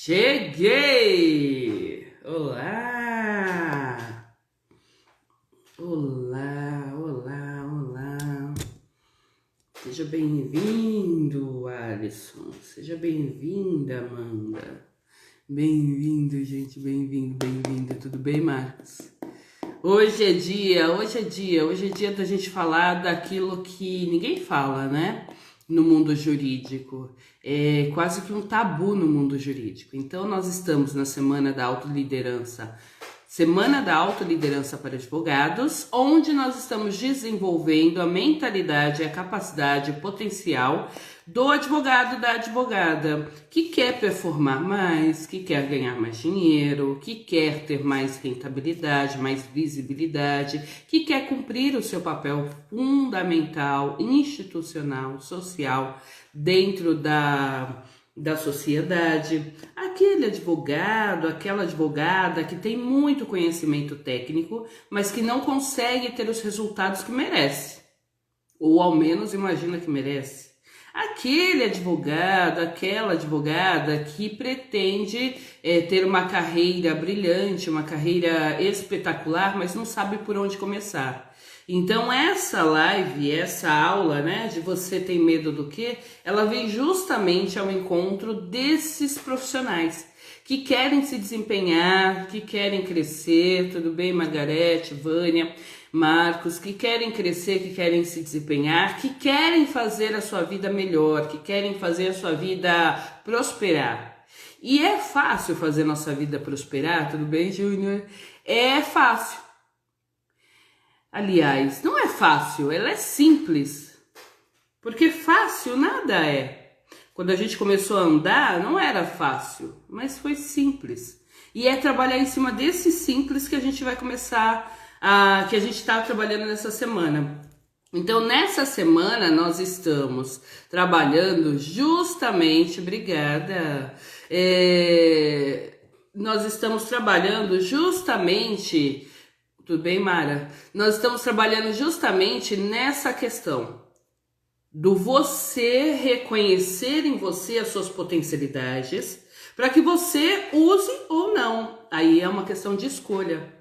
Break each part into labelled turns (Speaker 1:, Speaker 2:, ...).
Speaker 1: Cheguei! Olá! Olá, olá, olá! Seja bem-vindo, Alisson. Seja bem-vinda, Amanda. Bem-vindo, gente, bem-vindo, bem-vinda. Tudo bem, Marcos? Hoje é dia da gente falar daquilo que ninguém fala, né? No mundo jurídico. É quase que um tabu no mundo jurídico. Então, nós estamos na Semana da Autoliderança para advogados, onde nós estamos desenvolvendo a mentalidade, a capacidade, o potencial do advogado, da advogada, que quer performar mais, que quer ganhar mais dinheiro, que quer ter mais rentabilidade, mais visibilidade, que quer cumprir o seu papel fundamental, institucional, social, dentro da sociedade. Aquele advogado, aquela advogada que tem muito conhecimento técnico, mas que não consegue ter os resultados que merece, ou ao menos imagina que merece. Aquele advogado, aquela advogada que pretende ter uma carreira brilhante, uma carreira espetacular, mas não sabe por onde começar. Então essa live, essa aula, né, de você tem medo do quê? Ela vem justamente ao encontro desses profissionais que querem se desempenhar, que querem crescer. Tudo bem, Margarete, Vânia, Marcos, que querem crescer, que querem se desempenhar, que querem fazer a sua vida melhor, que querem fazer a sua vida prosperar. E é fácil fazer nossa vida prosperar, tudo bem, Júnior? É fácil. Aliás, não é fácil, ela é simples. Porque fácil nada é. Quando a gente começou a andar, não era fácil, mas foi simples. E é trabalhar em cima desse simples que a gente vai começar que a gente está trabalhando nessa semana. Então, nessa semana, nós estamos trabalhando justamente, obrigada, nós estamos trabalhando justamente, tudo bem, Mara? Nós estamos trabalhando justamente nessa questão do você reconhecer em você as suas potencialidades para que você use ou não. Aí é uma questão de escolha.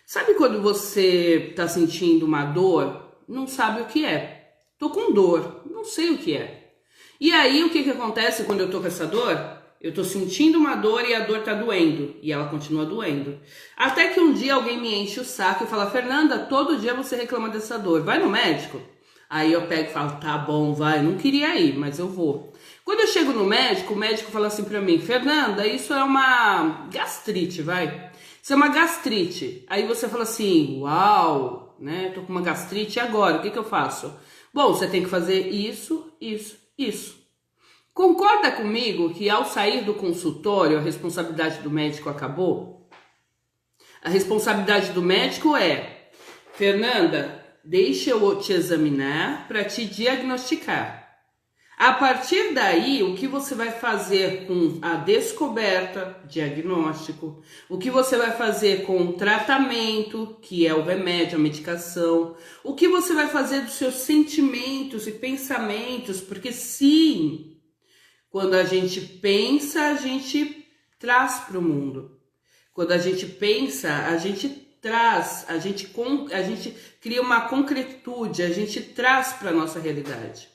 Speaker 1: Sabe quando você tá sentindo uma dor, não sabe o que é? Tô com dor, não sei o que é. E aí o que acontece quando eu tô com essa dor? Eu tô sentindo uma dor e a dor tá doendo, e ela continua doendo. Até que um dia alguém me enche o saco e fala: Fernanda, todo dia você reclama dessa dor, vai no médico? Aí eu pego e falo: tá bom, vai, não queria ir, mas eu vou. Quando eu chego no médico, o médico fala assim pra mim: Fernanda, isso é uma gastrite, vai. Isso é uma gastrite. Aí você fala assim: uau, né? Tô com uma gastrite, e agora? O que eu faço? Bom, você tem que fazer isso, isso, isso. Concorda comigo que ao sair do consultório a responsabilidade do médico acabou? A responsabilidade do médico é: Fernanda, deixa eu te examinar para te diagnosticar. A partir daí, o que você vai fazer com a descoberta, diagnóstico, o que você vai fazer com o tratamento, que é o remédio, a medicação, o que você vai fazer dos seus sentimentos e pensamentos, porque sim, quando a gente pensa, a gente traz para o mundo. Quando a gente pensa, a gente traz, a gente cria uma concretude, a gente traz para a nossa realidade.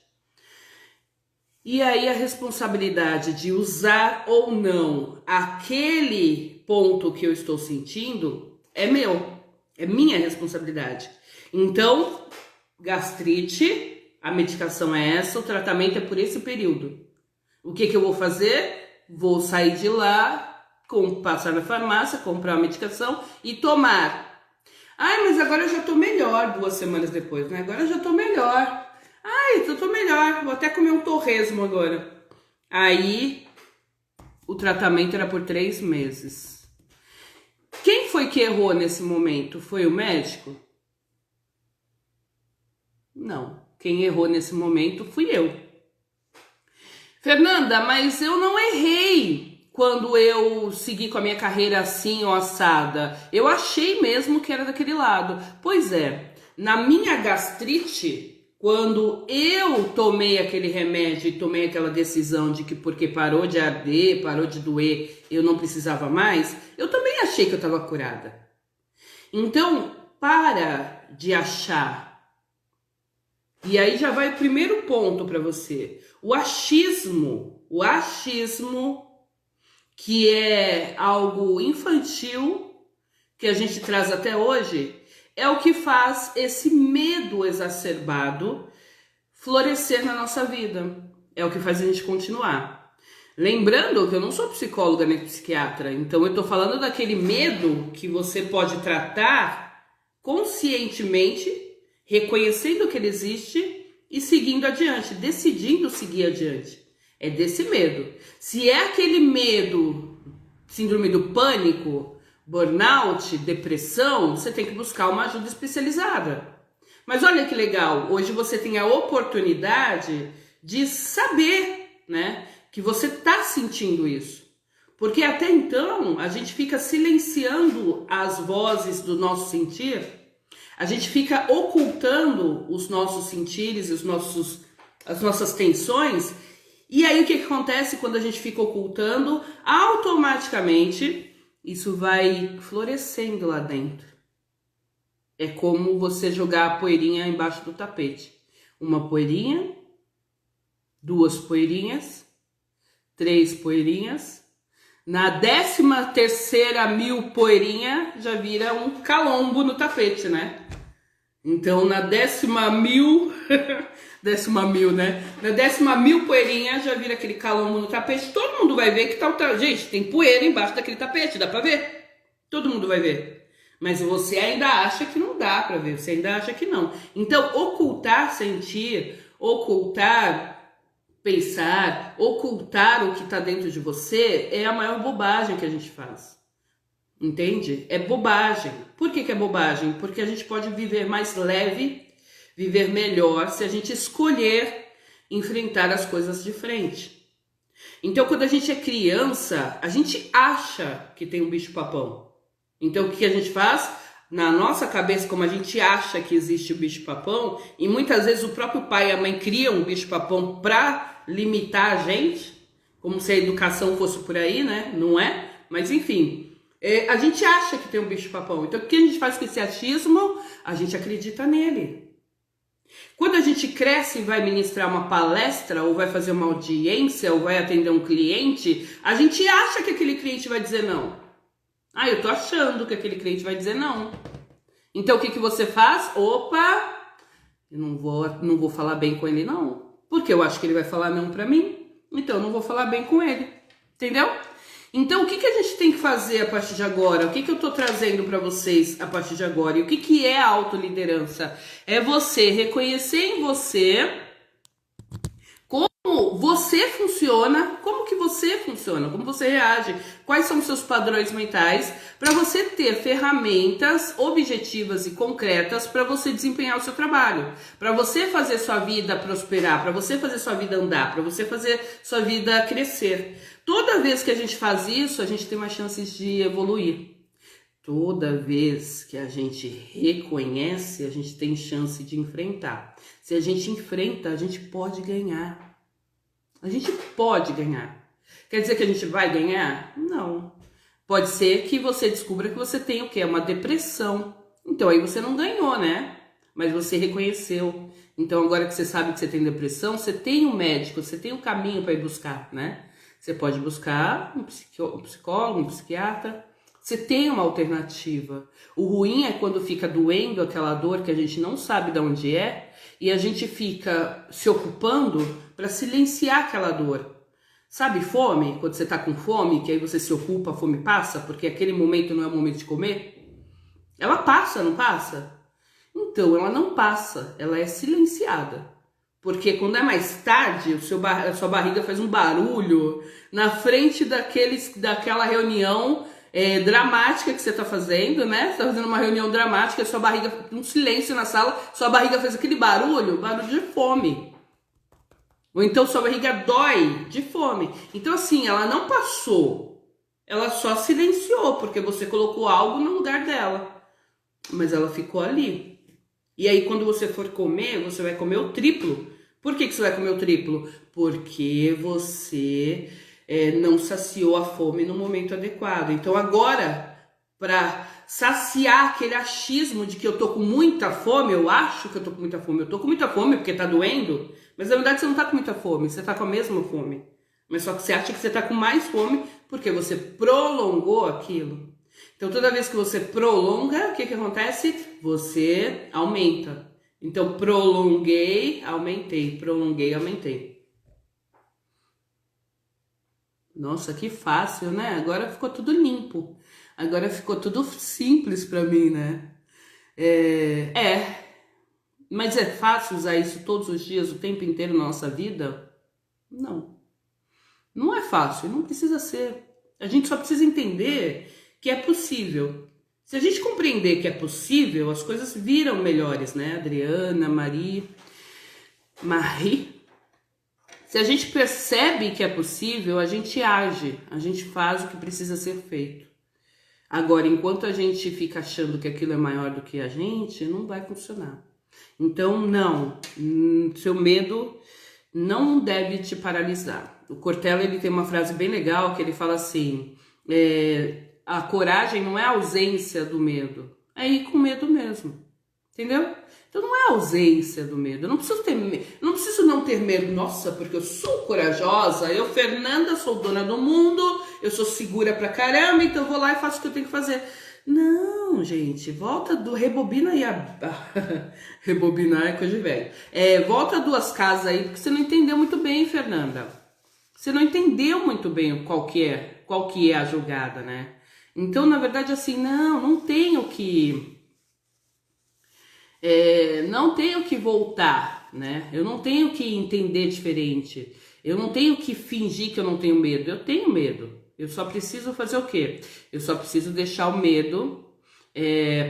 Speaker 1: E aí a responsabilidade de usar ou não aquele ponto que eu estou sentindo é meu, é minha responsabilidade. Então, gastrite, a medicação é essa, o tratamento é por esse período. O que eu vou fazer? Vou sair de lá, passar na farmácia, comprar a medicação e tomar. Ai, mas agora eu já tô melhor, 2 semanas depois, né? Agora eu já tô melhor. Ai, eu tô melhor, vou até comer um torresmo agora. Aí, o tratamento era por 3 meses. Quem foi que errou nesse momento? Foi o médico? Não, quem errou nesse momento fui eu. Fernanda, mas eu não errei quando eu segui com a minha carreira assim ou assada. Eu achei mesmo que era daquele lado. Pois é, na minha gastrite, quando eu tomei aquele remédio e tomei aquela decisão de que porque parou de arder, parou de doer, eu não precisava mais, eu também achei que eu estava curada. Então, para de achar. E aí já vai o primeiro ponto para você. O achismo, que é algo infantil, que a gente traz até hoje, é o que faz esse medo exacerbado florescer na nossa vida. É o que faz a gente continuar. Lembrando que eu não sou psicóloga nem psiquiatra, então eu tô falando daquele medo que você pode tratar conscientemente, reconhecendo que ele existe e seguindo adiante, decidindo seguir adiante. É desse medo. Se é aquele medo, síndrome do pânico, burnout, depressão, você tem que buscar uma ajuda especializada. Mas olha que legal, hoje você tem a oportunidade de saber, né, que você está sentindo isso. Porque até então a gente fica silenciando as vozes do nosso sentir, a gente fica ocultando os nossos sentires, as nossas tensões. E aí o que acontece quando a gente fica ocultando? Automaticamente isso vai florescendo lá dentro. É como você jogar a poeirinha embaixo do tapete. Uma poeirinha, 2 poeirinhas, 3 poeirinhas. Na 13ª 1000 poeirinha já vira um calombo no tapete, né? Então na 10.000, 10.000, né? Na 10.000 poeirinha já vira aquele calombo no tapete. Todo mundo vai ver que tá. Gente, tem poeira embaixo daquele tapete, dá pra ver? Todo mundo vai ver. Mas você ainda acha que não dá pra ver, você ainda acha que não. Então, ocultar sentir, ocultar pensar, ocultar o que tá dentro de você é a maior bobagem que a gente faz. Entende? É bobagem. Por que é bobagem? Porque a gente pode viver mais leve, viver melhor, se a gente escolher enfrentar as coisas de frente. Então, quando a gente é criança, a gente acha que tem um bicho-papão. Então, o que a gente faz? Na nossa cabeça, como a gente acha que existe o bicho-papão, e muitas vezes o próprio pai e a mãe criam um bicho-papão para limitar a gente, como se a educação fosse por aí, né? Não é? Mas, enfim, a gente acha que tem um bicho-papão. Então, o que a gente faz com esse achismo? A gente acredita nele. Quando a gente cresce e vai ministrar uma palestra, ou vai fazer uma audiência, ou vai atender um cliente, a gente acha que aquele cliente vai dizer não. Ah, eu tô achando que aquele cliente vai dizer não. Então, o que você faz? Opa, eu não vou falar bem com ele não. Porque eu acho que ele vai falar não pra mim. Então, eu não vou falar bem com ele. Entendeu? Então, o que a gente tem que fazer a partir de agora? O que eu tô trazendo pra vocês a partir de agora? E o que é a autoliderança? É você reconhecer em você como você funciona, como você reage, quais são os seus padrões mentais, para você ter ferramentas objetivas e concretas para você desempenhar o seu trabalho, para você fazer sua vida prosperar, para você fazer sua vida andar, para você fazer sua vida crescer. Toda vez que a gente faz isso, a gente tem mais chances de evoluir. Toda vez que a gente reconhece, a gente tem chance de enfrentar. Se a gente enfrenta, a gente pode ganhar. A gente pode ganhar. Quer dizer que a gente vai ganhar? Não. Pode ser que você descubra que você tem o quê? Uma depressão. Então aí você não ganhou, né? Mas você reconheceu. Então agora que você sabe que você tem depressão, você tem um médico, você tem um caminho para ir buscar, né? Você pode buscar um psicólogo, um psiquiatra. Você tem uma alternativa. O ruim é quando fica doendo aquela dor que a gente não sabe de onde é e a gente fica se ocupando para silenciar aquela dor. Sabe fome? Quando você tá com fome, que aí você se ocupa, a fome passa, porque aquele momento não é o momento de comer? Ela passa, não passa? Então, ela não passa, ela é silenciada. Porque quando é mais tarde, a sua barriga faz um barulho na frente daquela reunião dramática que você tá fazendo, né? Você tá fazendo uma reunião dramática, sua barriga, um silêncio na sala, sua barriga fez aquele barulho de fome. Ou então sua barriga dói de fome. Então assim, ela não passou, ela só silenciou, porque você colocou algo no lugar dela. Mas ela ficou ali. E aí, quando você for comer, você vai comer o triplo. Por que você vai comer o triplo? Porque você não saciou a fome no momento adequado. Então, agora, para saciar aquele achismo de que eu tô com muita fome, eu acho que eu tô com muita fome. Eu tô com muita fome porque tá doendo, mas na verdade você não tá com muita fome, você tá com a mesma fome. Mas só que você acha que você tá com mais fome porque você prolongou aquilo. Então, toda vez que você prolonga, o que acontece? Você aumenta. Então, prolonguei, aumentei. Prolonguei, aumentei. Nossa, que fácil, né? Agora ficou tudo limpo. Agora ficou tudo simples pra mim, né? Mas é fácil usar isso todos os dias, o tempo inteiro na nossa vida? Não. Não é fácil, não precisa ser. A gente só precisa entender que é possível. Se a gente compreender que é possível, as coisas viram melhores, né? Adriana, Marie. Se a gente percebe que é possível, a gente age, a gente faz o que precisa ser feito. Agora, enquanto a gente fica achando que aquilo é maior do que a gente, não vai funcionar. Então, não, seu medo não deve te paralisar. O Cortella, ele tem uma frase bem legal que ele fala assim, a coragem não é a ausência do medo, é ir com medo mesmo, entendeu? Então não é a ausência do medo, eu não preciso ter medo, não preciso não ter medo, nossa, porque eu sou corajosa, eu, Fernanda, sou dona do mundo, eu sou segura pra caramba, então eu vou lá e faço o que eu tenho que fazer. Não, gente, volta do rebobina aí rebobinar é coisa de velho. Volta 2 casas aí, porque você não entendeu muito bem, Fernanda. Você não entendeu muito bem qual que é a jogada, né? Então, na verdade, assim, não tenho que voltar, né? Eu não tenho que entender diferente. Eu não tenho que fingir que eu não tenho medo. Eu tenho medo. Eu só preciso fazer o quê? Eu só preciso deixar o medo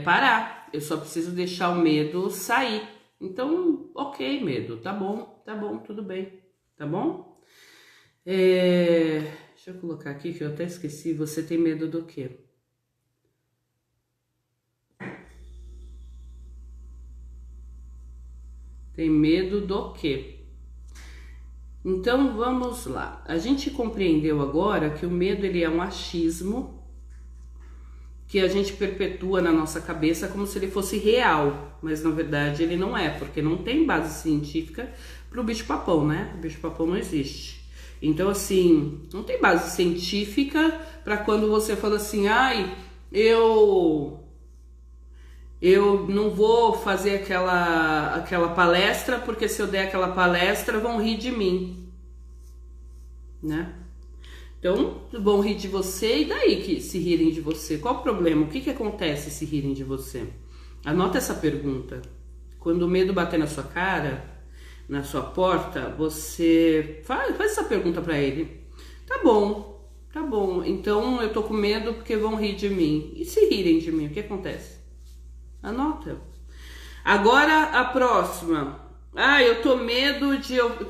Speaker 1: parar. Eu só preciso deixar o medo sair. Então, ok, medo. Tá bom, tudo bem. Tá bom? Deixa eu colocar aqui que eu até esqueci. Você tem medo do quê? Tem medo do quê? Então, vamos lá. A gente compreendeu agora que o medo ele é um achismo que a gente perpetua na nossa cabeça como se ele fosse real, mas na verdade ele não é, porque não tem base científica para o bicho-papão, né? O bicho-papão não existe. Então, assim, não tem base científica para quando você fala assim, eu não vou fazer aquela palestra, porque se eu der aquela palestra vão rir de mim, né? Então, vão rir de você, e daí que se rirem de você? Qual o problema? O que acontece se rirem de você? Anota essa pergunta. Quando o medo bater na sua cara, na sua porta, você faz essa pergunta pra ele. Tá bom, então eu tô com medo porque vão rir de mim. E se rirem de mim, o que acontece? Anota. Agora a próxima. Eu tô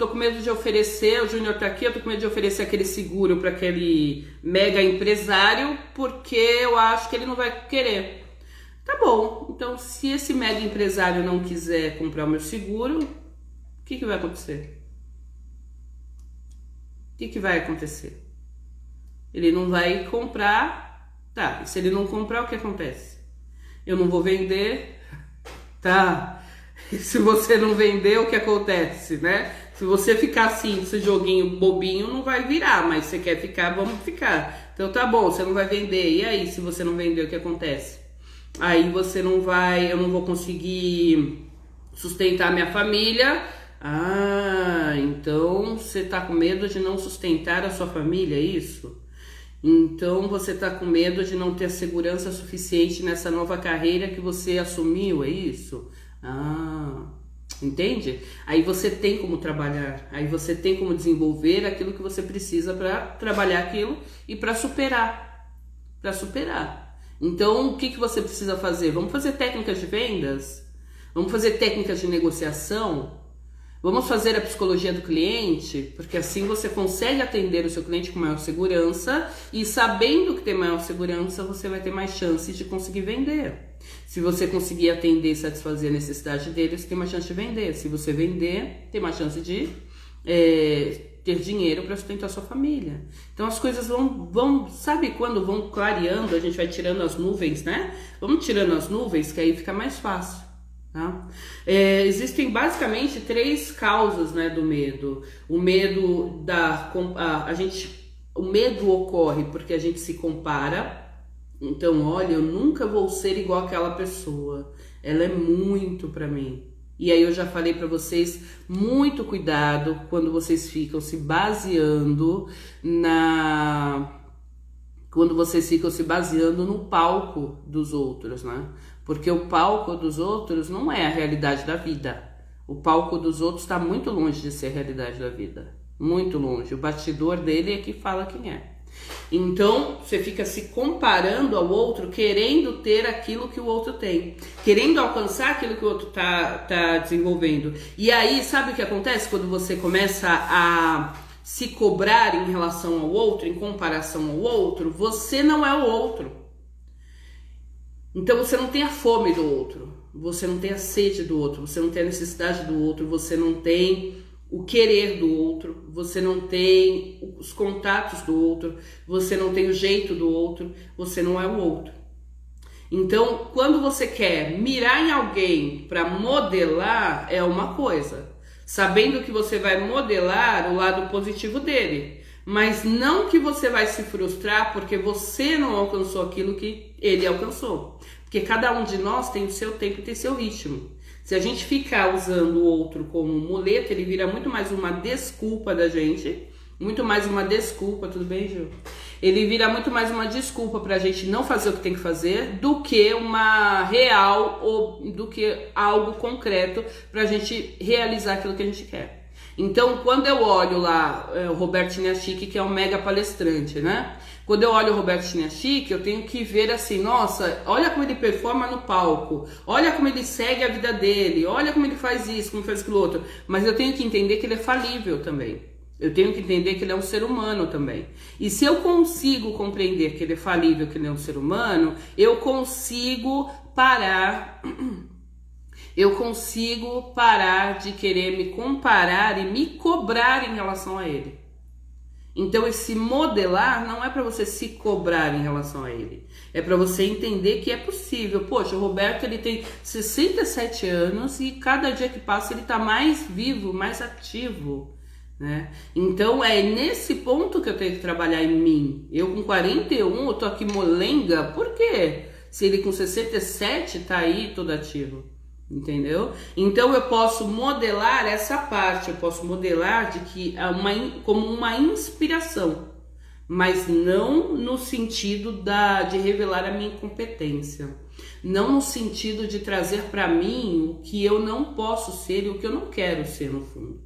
Speaker 1: com medo de oferecer, o Júnior tá aqui, eu tô com medo de oferecer aquele seguro para aquele mega empresário, porque eu acho que ele não vai querer. Tá bom, então se esse mega empresário não quiser comprar o meu seguro, o que vai acontecer? O que vai acontecer? Ele não vai comprar, tá, e se ele não comprar, o que acontece? Eu não vou vender, tá? E se você não vender, o que acontece, né? Se você ficar assim, esse joguinho bobinho, não vai virar, mas você quer ficar, vamos ficar. Então tá bom, você não vai vender, e aí se você não vender, o que acontece? Aí você não vai, eu não vou conseguir sustentar minha família. Então você tá com medo de não sustentar a sua família, é isso? Então você tá com medo de não ter segurança suficiente nessa nova carreira que você assumiu, é isso? Entende? Aí você tem como trabalhar, aí você tem como desenvolver aquilo que você precisa para trabalhar aquilo e para superar. Então, o que você precisa fazer? Vamos fazer técnicas de vendas? Vamos fazer técnicas de negociação? Vamos fazer a psicologia do cliente, porque assim você consegue atender o seu cliente com maior segurança e sabendo que tem maior segurança, você vai ter mais chances de conseguir vender. Se você conseguir atender e satisfazer a necessidade dele, você tem mais chance de vender. Se você vender, tem mais chance de ter dinheiro para sustentar a sua família. Então as coisas vão, sabe quando vão clareando, a gente vai tirando as nuvens, né? Vamos tirando as nuvens, que aí fica mais fácil. Tá? Existem basicamente 3 causas, né, do medo. O medo o medo ocorre porque a gente se compara. Então, olha, eu nunca vou ser igual àquela pessoa. Ela é muito pra mim. E aí eu já falei pra vocês, muito cuidado quando vocês ficam se baseando no palco dos outros, né? Porque o palco dos outros não é a realidade da vida. O palco dos outros está muito longe de ser a realidade da vida. Muito longe. O bastidor dele é que fala quem é. Então, você fica se comparando ao outro, querendo ter aquilo que o outro tem. Querendo alcançar aquilo que o outro tá desenvolvendo. E aí, sabe o que acontece quando você começa a se cobrar em relação ao outro, em comparação ao outro? Você não é o outro. Então você não tem a fome do outro, você não tem a sede do outro, você não tem a necessidade do outro, você não tem o querer do outro, você não tem os contatos do outro, você não tem o jeito do outro, você não é o outro. Então, quando você quer mirar em alguém para modelar, é uma coisa, sabendo que você vai modelar o lado positivo dele, mas não que você vai se frustrar porque você não alcançou aquilo que ele alcançou. Porque cada um de nós tem o seu tempo e tem seu ritmo. Se a gente ficar usando o outro como muleta, ele vira muito mais uma desculpa da gente, muito mais uma desculpa, tudo bem, Gil? Ele vira muito mais uma desculpa pra gente não fazer o que tem que fazer do que uma real ou do que algo concreto pra gente realizar aquilo que a gente quer. Então, quando eu olho lá o Roberto Chiniachik, que é um mega palestrante, né? Quando eu olho o Roberto Chiniachik, eu tenho que ver assim, nossa, olha como ele performa no palco, olha como ele segue a vida dele, olha como ele faz isso, como faz aquilo outro. Mas eu tenho que entender que ele é falível também. Eu tenho que entender que ele é um ser humano também. E se eu consigo compreender que ele é falível, que ele é um ser humano, eu consigo parar... Eu consigo parar de querer me comparar e me cobrar em relação a ele. Então esse modelar não é para você se cobrar em relação a ele. É para você entender que é possível. Poxa, o Roberto ele tem 67 anos e cada dia que passa ele está mais vivo, mais ativo, né? Então é nesse ponto que eu tenho que trabalhar em mim. Eu com 41, eu tô aqui molenga, por quê? Se ele com 67 tá aí todo ativo. Entendeu? Então eu posso modelar essa parte, eu posso modelar de que como uma inspiração, mas não no sentido de revelar a minha incompetência, não no sentido de trazer para mim o que eu não posso ser e o que eu não quero ser no fundo.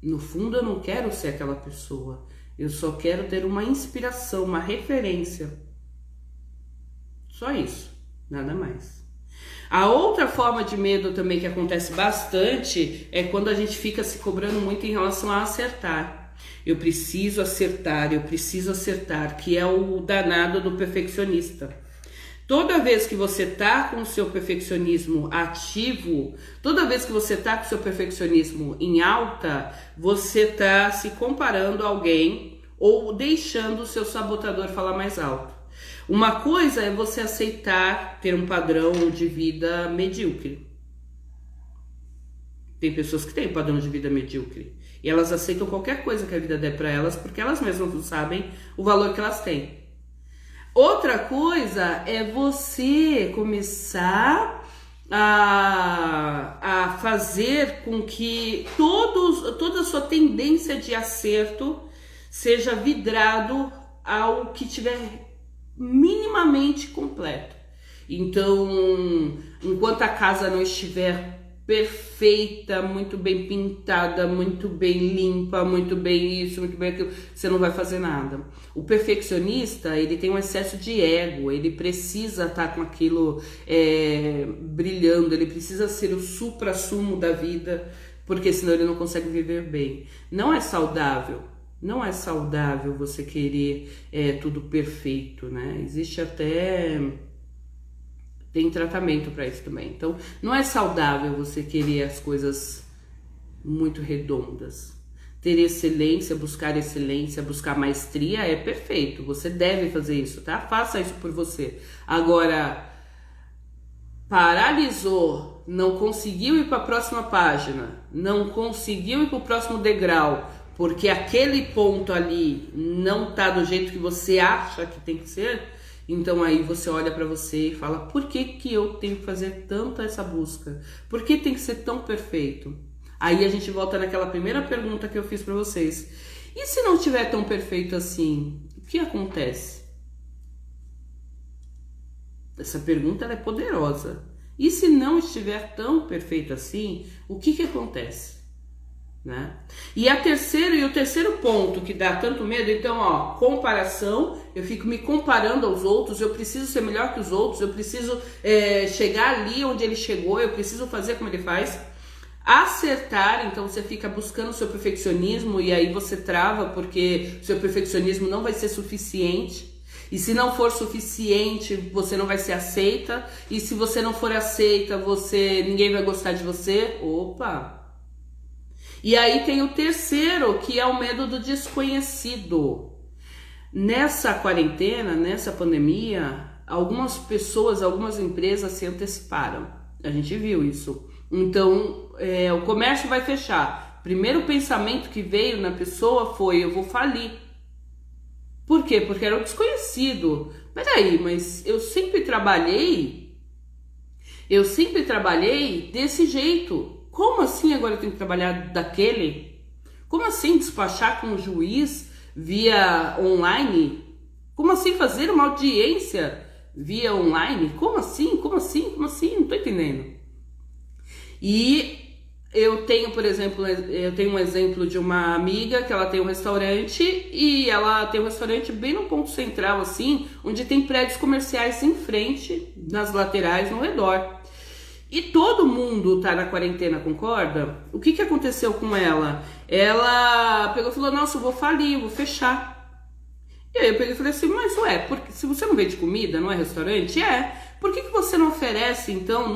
Speaker 1: No fundo eu não quero ser aquela pessoa, eu só quero ter uma inspiração, uma referência. Só isso, nada mais. A outra forma de medo também que acontece bastante é quando a gente fica se cobrando muito em relação a acertar. Eu preciso acertar, que é o danado do perfeccionista. Toda vez que você tá com o seu perfeccionismo ativo, toda vez que você tá com o seu perfeccionismo em alta, você tá se comparando a alguém ou deixando o seu sabotador falar mais alto. Uma coisa é você aceitar ter um padrão de vida medíocre. Tem pessoas que têm um padrão de vida medíocre e elas aceitam qualquer coisa que a vida der para elas porque elas mesmas não sabem o valor que elas têm. Outra coisa é você começar a fazer com que toda a sua tendência de acerto seja vidrado ao que tiver minimamente completo. Então, enquanto a casa não estiver perfeita, muito bem pintada, muito bem limpa, muito bem isso, muito bem aquilo, você não vai fazer nada. O perfeccionista, ele tem um excesso de ego, ele precisa estar com aquilo brilhando, ele precisa ser o suprassumo da vida, porque senão ele não consegue viver bem. Não é saudável. Não é saudável você querer tudo perfeito, né? Existe até... tem tratamento para isso também. Então, não é saudável você querer as coisas muito redondas. Ter excelência, buscar maestria é perfeito. Você deve fazer isso, tá? Faça isso por você. Agora, paralisou, não conseguiu ir para a próxima página, não conseguiu ir para o próximo degrau, porque aquele ponto ali não tá do jeito que você acha que tem que ser, então aí você olha para você e fala, por que que eu tenho que fazer tanto essa busca? Por que tem que ser tão perfeito? Aí a gente volta naquela primeira pergunta que eu fiz para vocês. E se não tiver tão perfeito assim, o que acontece? Essa pergunta ela é poderosa. E se não estiver tão perfeito assim, o que que acontece? Né? E o terceiro ponto que dá tanto medo, então, ó, comparação. Eu fico me comparando aos outros, eu preciso ser melhor que os outros, eu preciso chegar ali onde ele chegou, eu preciso fazer como ele faz. Acertar, então você fica buscando o seu perfeccionismo e aí você trava, porque o seu perfeccionismo não vai ser suficiente. E se não for suficiente, você não vai ser aceita. E se você não for aceita, ninguém vai gostar de você. Opa! E aí tem o terceiro, que é o medo do desconhecido. Nessa quarentena, nessa pandemia, algumas pessoas, algumas empresas se anteciparam. A gente viu isso. Então, o comércio vai fechar. Primeiro pensamento que veio na pessoa foi, eu vou falir. Por quê? Porque era o desconhecido. Peraí, mas eu sempre trabalhei desse jeito. Como assim agora eu tenho que trabalhar daquele? Como assim despachar com o juiz via online? Como assim fazer uma audiência via online? Como assim? Como assim? Como assim? Não tô entendendo. E eu tenho, por exemplo, um exemplo de uma amiga que ela tem um restaurante e ela tem um restaurante bem no ponto central, assim, onde tem prédios comerciais em frente, nas laterais, no redor. E todo mundo tá na quarentena, concorda? O que aconteceu com ela? Ela pegou e falou, nossa, eu vou falir, vou fechar. E aí eu peguei e falei assim, mas porque se você não vende comida, não é restaurante? Por que você não oferece, então,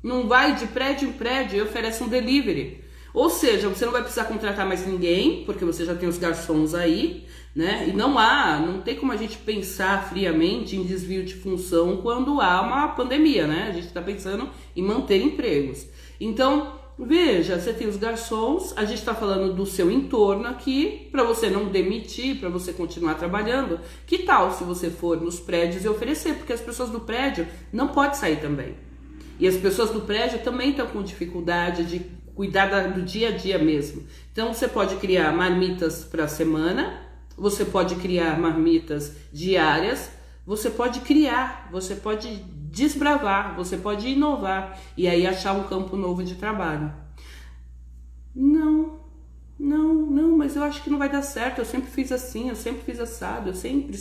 Speaker 1: não vai de prédio em prédio e oferece um delivery? Ou seja, você não vai precisar contratar mais ninguém, porque você já tem os garçons aí, né? E não tem como a gente pensar friamente em desvio de função quando há uma pandemia, né? A gente está pensando em manter empregos. Então, veja, você tem os garçons, a gente está falando do seu entorno aqui, para você não demitir, para você continuar trabalhando. Que tal se você for nos prédios e oferecer? Porque as pessoas do prédio não podem sair também. E as pessoas do prédio também estão com dificuldade de cuidar do dia a dia mesmo. Então você pode criar marmitas para a semana, você pode criar marmitas diárias, você pode desbravar, você pode inovar e aí achar um campo novo de trabalho. Não, mas eu acho que não vai dar certo, eu sempre fiz assim, eu sempre fiz assado, eu sempre.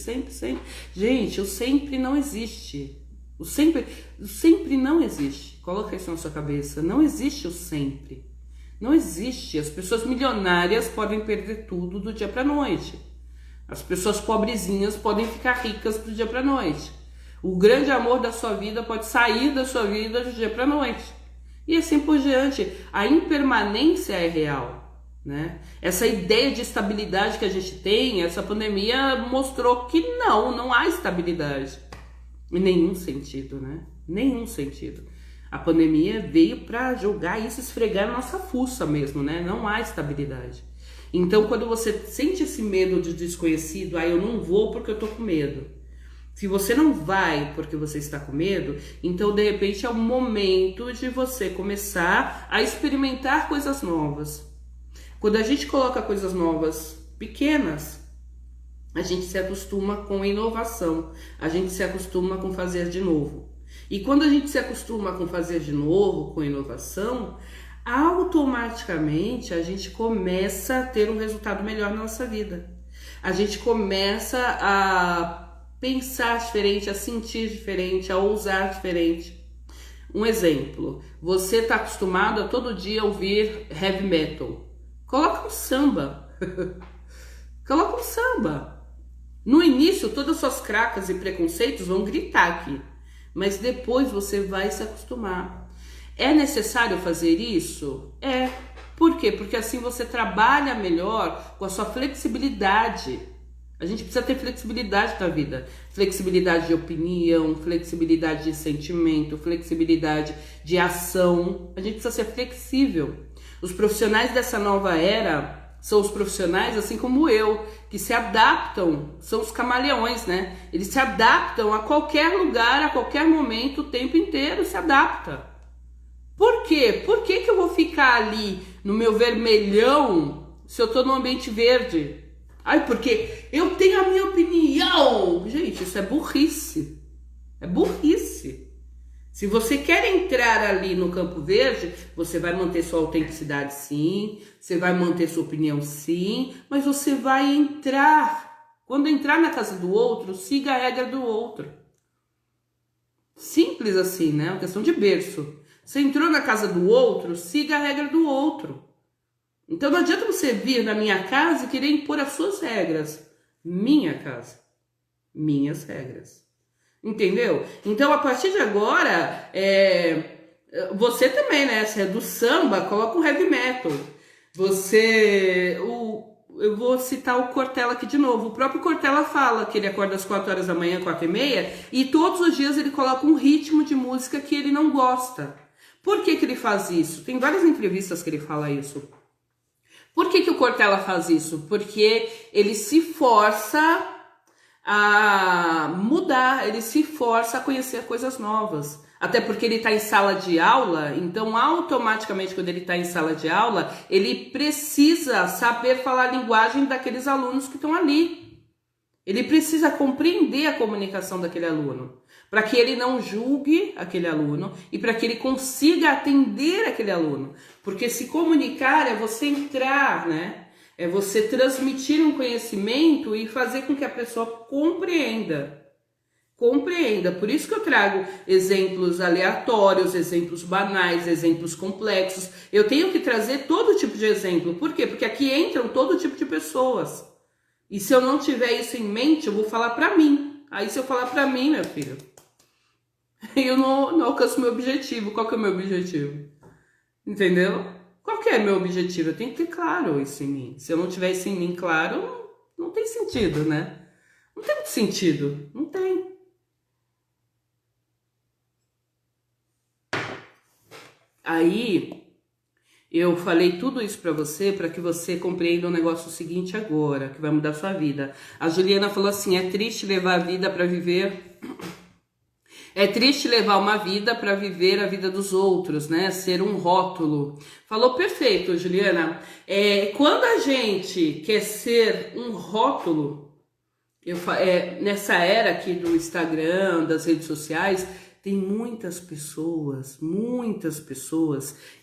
Speaker 1: Gente, o sempre não existe. O sempre não existe. Coloca isso na sua cabeça. Não existe o sempre. Não existe. As pessoas milionárias podem perder tudo do dia para noite. As pessoas pobrezinhas podem ficar ricas do dia para noite. O grande amor da sua vida pode sair da sua vida do dia para noite. E assim por diante. A impermanência é real, né? Essa ideia de estabilidade que a gente tem, essa pandemia mostrou que não há estabilidade. Em nenhum sentido, né? Nenhum sentido. A pandemia veio para jogar isso, esfregar na nossa fuça mesmo, né? Não há estabilidade. Então, quando você sente esse medo de desconhecido, eu não vou porque eu tô com medo. Se você não vai porque você está com medo, então, de repente, é o momento de você começar a experimentar coisas novas. Quando a gente coloca coisas novas pequenas, a gente se acostuma com inovação, a gente se acostuma com fazer de novo. E quando a gente se acostuma com fazer de novo, com inovação, automaticamente a gente começa a ter um resultado melhor na nossa vida. A gente começa a pensar diferente, a sentir diferente, a ousar diferente. Um exemplo, você está acostumado a todo dia ouvir heavy metal. Coloca um samba. Coloca um samba. No início, todas as suas cracas e preconceitos vão gritar aqui. Mas depois você vai se acostumar. É necessário fazer isso? É. Por quê? Porque assim você trabalha melhor com a sua flexibilidade. A gente precisa ter flexibilidade na vida. Flexibilidade de opinião, flexibilidade de sentimento, flexibilidade de ação. A gente precisa ser flexível. Os profissionais dessa nova era são os profissionais, assim como eu, que se adaptam, são os camaleões, né? Eles se adaptam a qualquer lugar, a qualquer momento, o tempo inteiro se adapta. Por quê? Por que que eu vou ficar ali no meu vermelhão se eu tô no ambiente verde? Ai, porque eu tenho a minha opinião. Gente, isso é burrice. É burrice. Se você quer entrar ali no campo verde, você vai manter sua autenticidade sim, você vai manter sua opinião sim, mas você vai entrar. Quando entrar na casa do outro, siga a regra do outro. Simples assim, né? Uma questão de berço. Você entrou na casa do outro, siga a regra do outro. Então não adianta você vir na minha casa e querer impor as suas regras. Minha casa. Minhas regras. Entendeu? Então a partir de agora, você também, né? Se é do samba, coloca um heavy metal. Eu vou citar o Cortella aqui de novo. O próprio Cortella fala que ele acorda às 4 horas da manhã, 4h30, e todos os dias ele coloca um ritmo de música que ele não gosta. Por que que ele faz isso? Tem várias entrevistas que ele fala isso. Por que que o Cortella faz isso? Porque ele se força a mudar, ele se força a conhecer coisas novas. Até porque ele está em sala de aula, então automaticamente quando ele está em sala de aula, ele precisa saber falar a linguagem daqueles alunos que estão ali. Ele precisa compreender a comunicação daquele aluno, para que ele não julgue aquele aluno e para que ele consiga atender aquele aluno. Porque se comunicar é você entrar, né? É você transmitir um conhecimento e fazer com que a pessoa compreenda. Compreenda. Por isso que eu trago exemplos aleatórios, exemplos banais, exemplos complexos. Eu tenho que trazer todo tipo de exemplo. Por quê? Porque aqui entram todo tipo de pessoas. E se eu não tiver isso em mente, eu vou falar pra mim. Aí se eu falar pra mim, meu filho, eu não alcanço meu objetivo. Qual que é o meu objetivo? Entendeu? Qual que é o meu objetivo? Eu tenho que ter claro isso em mim. Se eu não tiver isso em mim claro, não tem sentido, né? Não tem muito sentido. Não tem. Aí, eu falei tudo isso pra você, para que você compreenda um negócio seguinte agora, que vai mudar a sua vida. A Juliana falou assim, é triste levar a vida para viver... É triste levar uma vida para viver a vida dos outros, né? Ser um rótulo. Falou perfeito, Juliana. Quando a gente quer ser um rótulo, nessa era aqui do Instagram, das redes sociais, tem muitas pessoas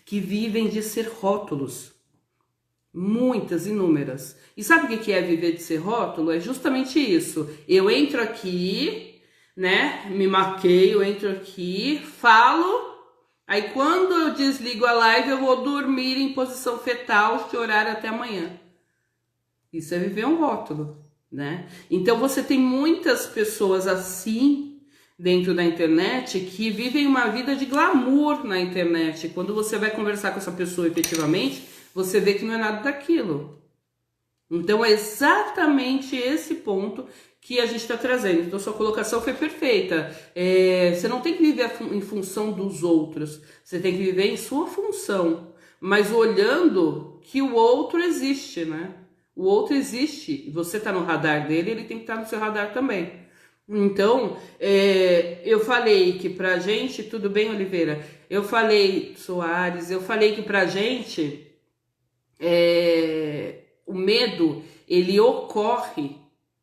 Speaker 1: que vivem de ser rótulos. Muitas, inúmeras. E sabe o que é viver de ser rótulo? É justamente isso. Eu entro aqui... né? Me maqueio, entro aqui, falo, aí quando eu desligo a live eu vou dormir em posição fetal, chorar até amanhã. Isso é viver um rótulo, né? Então você tem muitas pessoas assim dentro da internet que vivem uma vida de glamour na internet. Quando você vai conversar com essa pessoa efetivamente, você vê que não é nada daquilo. Então é exatamente esse ponto que a gente está trazendo. Então sua colocação foi perfeita. Você não tem que viver em função dos outros, você tem que viver em sua função, mas olhando que o outro existe, né? O outro existe, você está no radar dele, ele tem que estar no seu radar também. Então, eu falei que pra gente, tudo bem, Oliveira? Eu falei, Soares, eu falei que pra gente, o medo,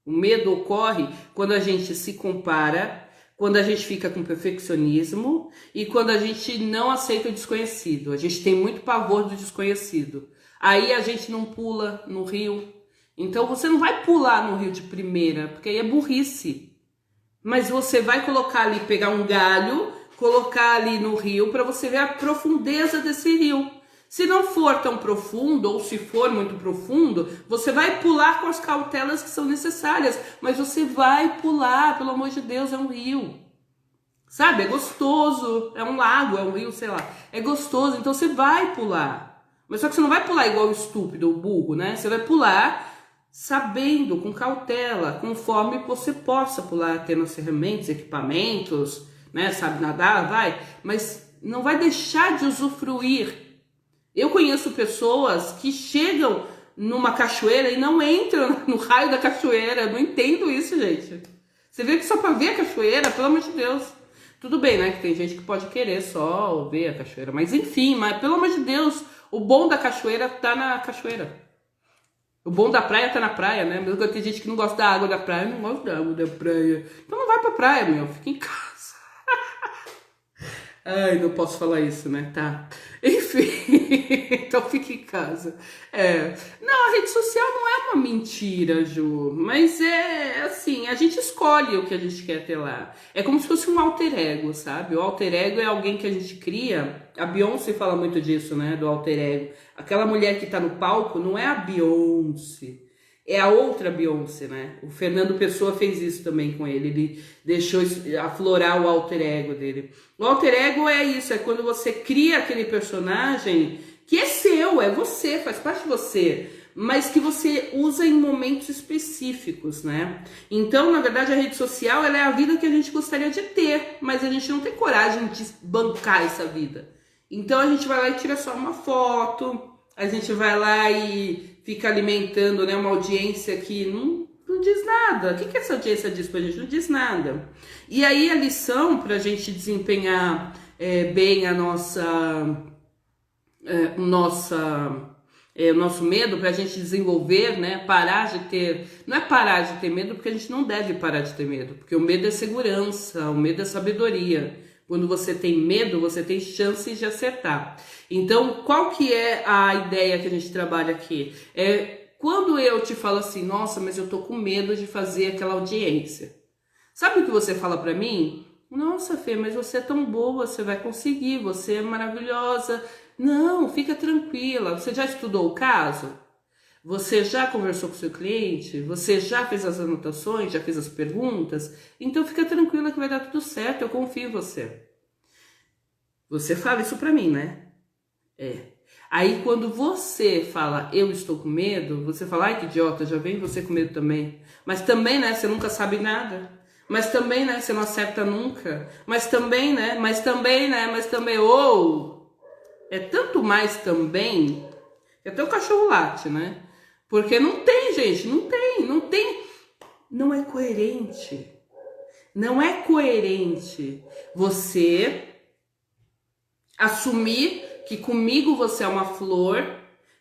Speaker 1: o medo ocorre quando a gente se compara, quando a gente fica com perfeccionismo e quando a gente não aceita o desconhecido. A gente tem muito pavor do desconhecido. Aí a gente não pula no rio. Então você não vai pular no rio de primeira, porque aí é burrice. Mas você vai colocar ali, pegar um galho, colocar ali no rio para você ver a profundeza desse rio. Se não for tão profundo, ou se for muito profundo, você vai pular com as cautelas que são necessárias. Mas você vai pular, pelo amor de Deus, é um rio. Sabe, é gostoso, é um lago, é um rio, sei lá. É gostoso, então você vai pular. Mas só que você não vai pular igual o estúpido, o burro, né? Você vai pular sabendo, com cautela, conforme você possa pular, tendo as ferramentas, equipamentos, né? Sabe nadar, vai. Mas não vai deixar de usufruir. Eu conheço pessoas que chegam numa cachoeira e não entram no raio da cachoeira. Eu não entendo isso, gente. Você vê que só pra ver a cachoeira, pelo amor de Deus. Tudo bem, né? Que tem gente que pode querer só ver a cachoeira. Mas enfim, mas pelo amor de Deus, o bom da cachoeira tá na cachoeira. O bom da praia tá na praia, né? Mesmo que tem gente que não gosta da água da praia. Eu não gosto da água da praia. Então não vai pra praia, meu. Fica em casa. Ai, não posso falar isso, né? Tá. Enfim, então fique em casa. Não, a rede social não é uma mentira, Ju, mas é assim, a gente escolhe o que a gente quer ter lá. É como se fosse um alter ego, sabe? O alter ego é alguém que a gente cria. A Beyoncé fala muito disso, né? Do alter ego. Aquela mulher que tá no palco não é a Beyoncé. É a outra Beyoncé, né? O Fernando Pessoa fez isso também com ele. Ele deixou aflorar o alter ego dele. O alter ego é isso, é quando você cria aquele personagem que é seu, é você, faz parte de você, mas que você usa em momentos específicos, né? Então, na verdade, a rede social ela é a vida que a gente gostaria de ter, mas a gente não tem coragem de bancar essa vida. Então, a gente vai lá e tira só uma foto, a gente vai lá e fica alimentando, né, uma audiência que não diz nada. O que essa audiência diz pra gente? Não diz nada. E aí a lição pra gente desempenhar bem a o nosso medo, pra gente desenvolver, né, parar de ter... Não é parar de ter medo, porque a gente não deve parar de ter medo. Porque o medo é segurança, o medo é sabedoria. Quando você tem medo, você tem chances de acertar. Então, qual que é a ideia que a gente trabalha aqui? Quando eu te falo assim, nossa, mas eu tô com medo de fazer aquela audiência. Sabe o que você fala pra mim? Nossa, Fê, mas você é tão boa, você vai conseguir, você é maravilhosa. Não, fica tranquila. Você já estudou o caso? Você já conversou com o seu cliente? Você já fez as anotações? Já fez as perguntas? Então fica tranquila que vai dar tudo certo, eu confio em você. Você fala isso pra mim, né? Aí quando você fala, eu estou com medo, você fala, ai que idiota, já vem você com medo também. Mas também, né, você nunca sabe nada. Mas também, né, você não acerta nunca. Mas também, né, mas também, ou... É tanto mais também, que até o cachorro late, né? Porque não tem, gente, não tem. Não é coerente. Não é coerente você assumir que comigo você é uma flor,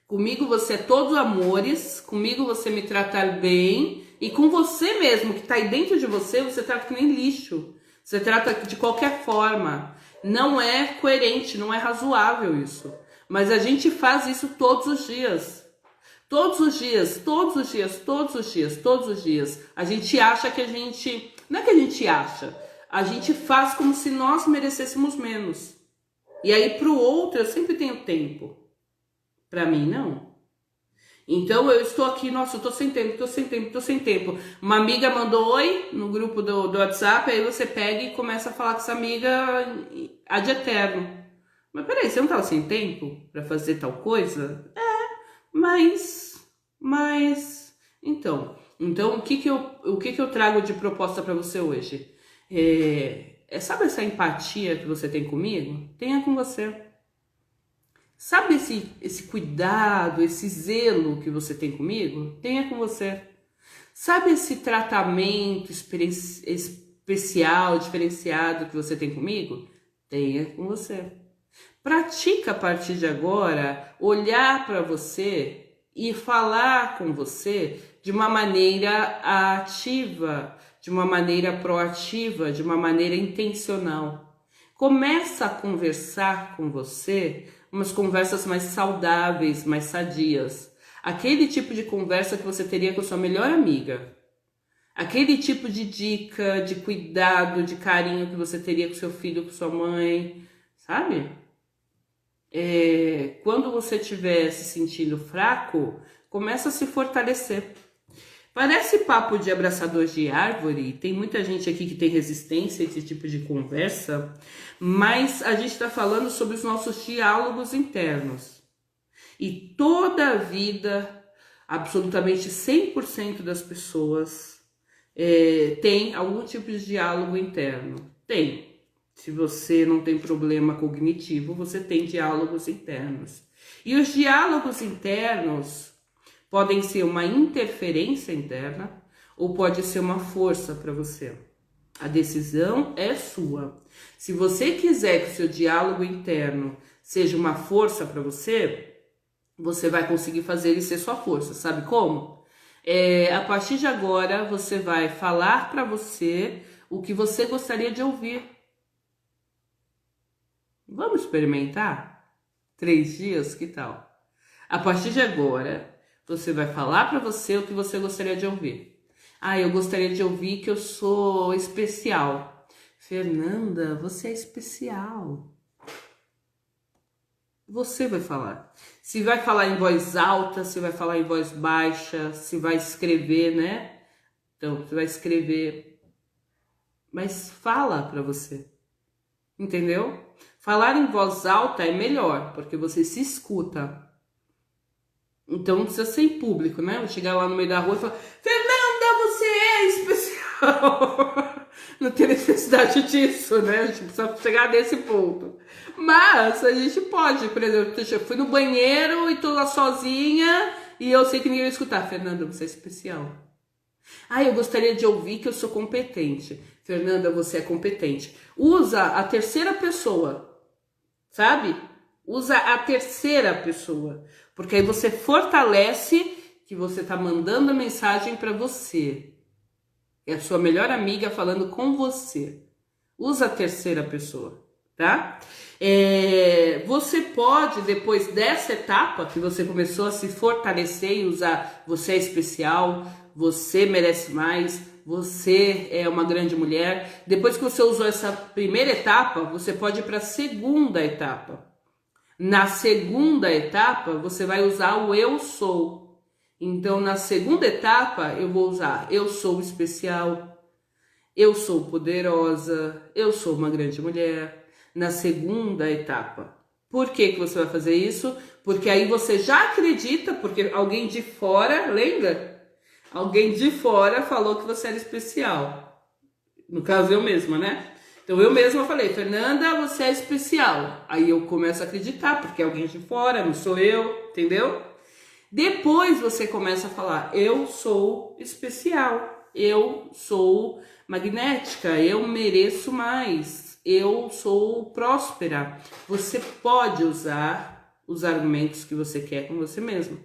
Speaker 1: comigo você é todos amores, comigo você me tratar bem, e com você mesmo, que tá aí dentro de você, você trata que nem lixo. Você trata de qualquer forma. Não é coerente, não é razoável isso. Mas a gente faz isso todos os dias. Todos os dias, todos os dias, todos os dias, todos os dias. A gente acha que a gente... Não é que a gente acha. A gente faz como se nós merecêssemos menos. E aí pro outro eu sempre tenho tempo. Pra mim, não. Então eu estou aqui, nossa, eu tô sem tempo. Uma amiga mandou oi no grupo do WhatsApp, aí você pega e começa a falar com essa amiga ad eterno. Mas peraí, você não tava sem tempo pra fazer tal coisa? Mas, então o que que eu trago de proposta para você hoje? Sabe essa empatia que você tem comigo? Tenha com você. Sabe esse cuidado, esse zelo que você tem comigo? Tenha com você. Sabe esse tratamento especial, diferenciado que você tem comigo? Tenha com você. Pratica a partir de agora olhar para você e falar com você de uma maneira ativa, de uma maneira proativa, de uma maneira intencional. Começa a conversar com você umas conversas mais saudáveis, mais sadias. Aquele tipo de conversa que você teria com a sua melhor amiga. Aquele tipo de dica, de cuidado, de carinho que você teria com seu filho, com sua mãe, sabe? Quando você estiver se sentindo fraco, começa a se fortalecer. Parece papo de abraçador de árvore, tem muita gente aqui que tem resistência a esse tipo de conversa, mas a gente está falando sobre os nossos diálogos internos. E toda a vida, absolutamente 100% das pessoas tem algum tipo de diálogo interno. Tem. Se você não tem problema cognitivo, você tem diálogos internos. E os diálogos internos podem ser uma interferência interna ou pode ser uma força para você. A decisão é sua. Se você quiser que o seu diálogo interno seja uma força para você, você vai conseguir fazer ele ser sua força. Sabe como? A partir de agora, você vai falar para você o que você gostaria de ouvir. Vamos experimentar? 3 dias, que tal? A partir de agora, você vai falar para você o que você gostaria de ouvir. Eu gostaria de ouvir que eu sou especial. Fernanda, você é especial. Você vai falar. Se vai falar em voz alta, se vai falar em voz baixa, se vai escrever, né? Então, você vai escrever. Mas fala para você. Entendeu? Falar em voz alta é melhor, porque você se escuta. Então não precisa ser em público, né? Vou chegar lá no meio da rua e falar: Fernanda, você é especial. Não tem necessidade disso, né? A gente precisa chegar nesse ponto. Mas a gente pode, por exemplo, eu fui no banheiro e tô lá sozinha e eu sei que ninguém vai escutar. Fernanda, você é especial. Eu gostaria de ouvir que eu sou competente. Fernanda, você é competente. Usa a terceira pessoa, sabe? Usa a terceira pessoa, porque aí você fortalece que você tá mandando a mensagem para você. É a sua melhor amiga falando com você. Usa a terceira pessoa, tá? Você pode, depois dessa etapa que você começou a se fortalecer e usar você é especial, você merece mais, você é uma grande mulher. Depois que você usou essa primeira etapa, você pode ir para a segunda etapa. Na segunda etapa, você vai usar o eu sou. Então, na segunda etapa, eu vou usar eu sou especial, eu sou poderosa, eu sou uma grande mulher. Na segunda etapa. Por que você vai fazer isso? Porque aí você já acredita, porque alguém de fora, lembra? Alguém de fora falou que você era especial. No caso, eu mesma, né? Então eu mesma falei: Fernanda, você é especial. Aí eu começo a acreditar, porque é alguém de fora, não sou eu, entendeu? Depois você começa a falar: eu sou especial, eu sou magnética, eu mereço mais, eu sou próspera. Você pode usar os argumentos que você quer com você mesmo,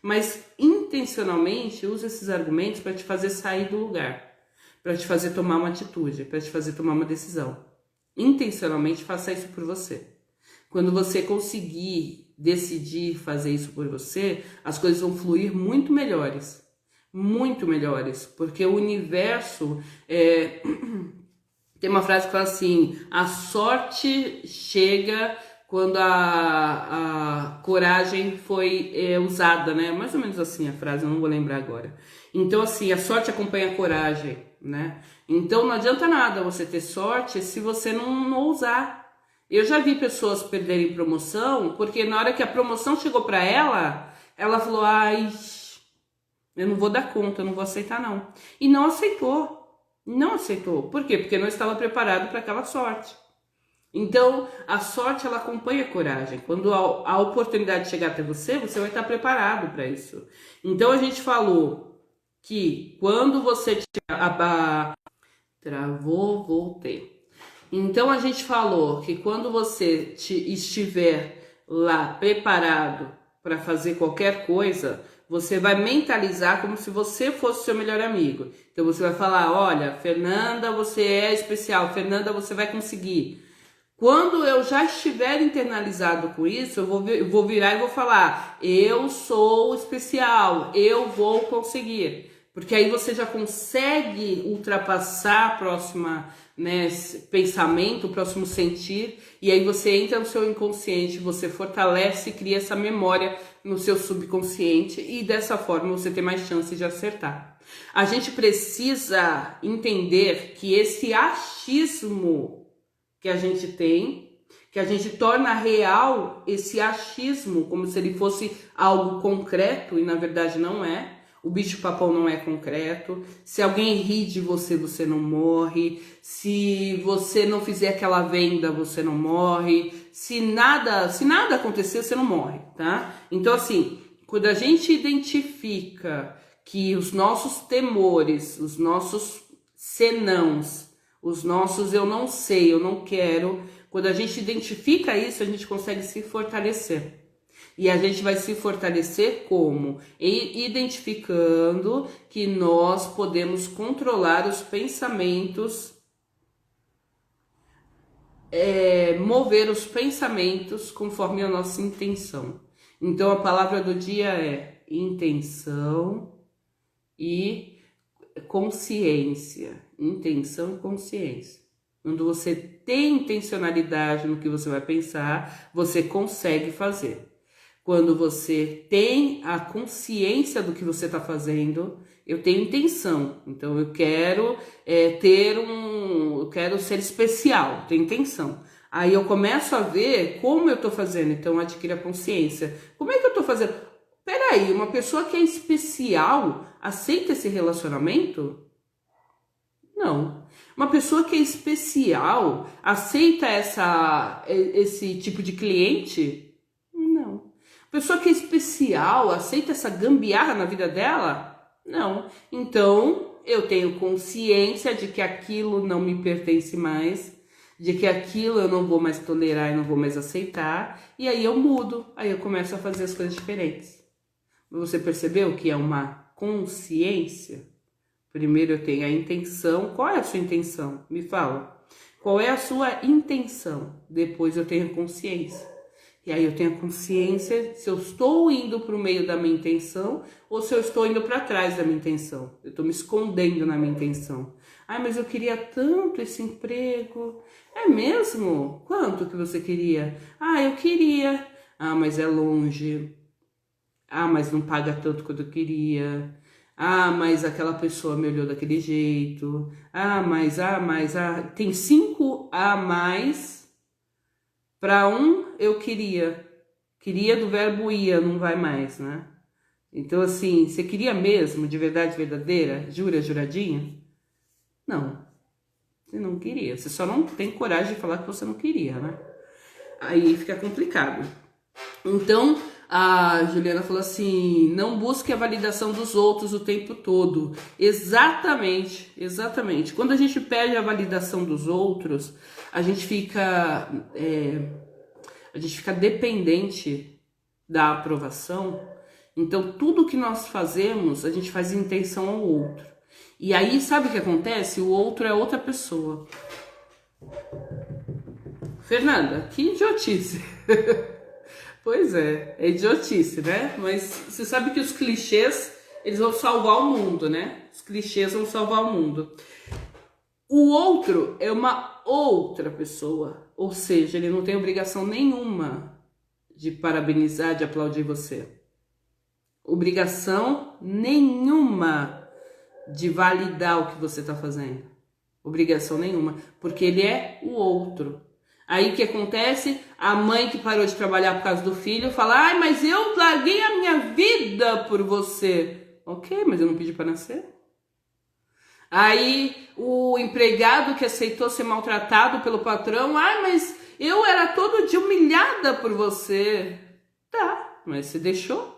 Speaker 1: mas intencionalmente use esses argumentos para te fazer sair do lugar, para te fazer tomar uma atitude, para te fazer tomar uma decisão. Intencionalmente faça isso por você. Quando você conseguir decidir fazer isso por você, as coisas vão fluir muito melhores, porque o universo tem uma frase que fala assim: a sorte chega quando a coragem foi usada, né? Mais ou menos assim a frase, eu não vou lembrar agora. Então, assim, a sorte acompanha a coragem, né? Então não adianta nada você ter sorte se você não usar. Eu já vi pessoas perderem promoção, porque na hora que a promoção chegou para ela, ela falou: ai, eu não vou dar conta, eu não vou aceitar não. E não aceitou. Não aceitou. Por quê? Porque não estava preparado para aquela sorte. Então, a sorte, ela acompanha a coragem. Quando a oportunidade chegar até você, você vai estar preparado para isso. Então, a gente falou que quando você travou, voltei. Então, a gente falou que quando você estiver lá preparado para fazer qualquer coisa, você vai mentalizar como se você fosse seu melhor amigo. Então você vai falar, olha, Fernanda, você é especial, Fernanda, você vai conseguir. Quando eu já estiver internalizado com isso, eu vou virar e vou falar, eu sou especial, eu vou conseguir. Porque aí você já consegue ultrapassar a próxima, né, pensamento, o próximo sentir, e aí você entra no seu inconsciente, você fortalece e cria essa memória no seu subconsciente, e dessa forma você tem mais chance de acertar. A gente precisa entender que esse achismo que a gente tem, que a gente torna real esse achismo, como se ele fosse algo concreto, e na verdade não é. O bicho-papão não é concreto. Se alguém ri de você, você não morre. Se você não fizer aquela venda, você não morre. Se nada acontecer, você não morre, tá? Então, assim, quando a gente identifica que os nossos temores, os nossos senãos, os nossos eu não sei, eu não quero, quando a gente identifica isso, a gente consegue se fortalecer. E a gente vai se fortalecer como? Identificando que nós podemos controlar os pensamentos, mover os pensamentos conforme a nossa intenção. Então a palavra do dia é intenção e consciência. Intenção e consciência. Quando você tem intencionalidade no que você vai pensar, você consegue fazer. Quando você tem a consciência do que você está fazendo, eu tenho intenção. Então eu quero eu quero ser especial, tenho intenção. Aí eu começo a ver como eu estou fazendo, então eu adquiro a consciência. Como é que eu estou fazendo? Peraí, uma pessoa que é especial aceita esse relacionamento? Não. Uma pessoa que é especial aceita esse tipo de cliente? Pessoa que é especial, aceita essa gambiarra na vida dela? Não. Então, eu tenho consciência de que aquilo não me pertence mais, de que aquilo eu não vou mais tolerar e não vou mais aceitar, e aí eu mudo, aí eu começo a fazer as coisas diferentes. Você percebeu que é uma consciência? Primeiro eu tenho a intenção. Qual é a sua intenção? Me fala. Qual é a sua intenção? Depois eu tenho a consciência. E aí eu tenho a consciência se eu estou indo para o meio da minha intenção ou se eu estou indo para trás da minha intenção. Eu estou me escondendo na minha intenção. Ah, mas eu queria tanto esse emprego. É mesmo? Quanto que você queria? Ah, eu queria. Ah, mas é longe. Ah, mas não paga tanto quanto eu queria. Ah, mas aquela pessoa me olhou daquele jeito. Tem 5 a mais. Para eu queria. Queria do verbo ia, não vai mais, né? Então, assim, você queria mesmo, de verdade verdadeira? Jura, juradinha? Não. Você não queria. Você só não tem coragem de falar que você não queria, né? Aí fica complicado. Então, a Juliana falou assim, não busque a validação dos outros o tempo todo. Exatamente, exatamente. Quando a gente perde a validação dos outros, a gente fica dependente da aprovação. Então, tudo que nós fazemos, a gente faz em intenção ao outro. E aí, sabe o que acontece? O outro é outra pessoa. Fernanda, que idiotice. Pois é idiotice, né? Mas você sabe que os clichês, eles vão salvar o mundo, né? Os clichês vão salvar o mundo. O outro é uma outra pessoa, ou seja, ele não tem obrigação nenhuma de parabenizar, de aplaudir você. Obrigação nenhuma de validar o que você está fazendo. Obrigação nenhuma, porque ele é o outro. Aí o que acontece? A mãe que parou de trabalhar por causa do filho fala, ai, mas eu larguei a minha vida por você. Ok, mas eu não pedi para nascer. Aí o empregado que aceitou ser maltratado pelo patrão, ai, mas eu era todo dia humilhada por você. Tá, mas você deixou?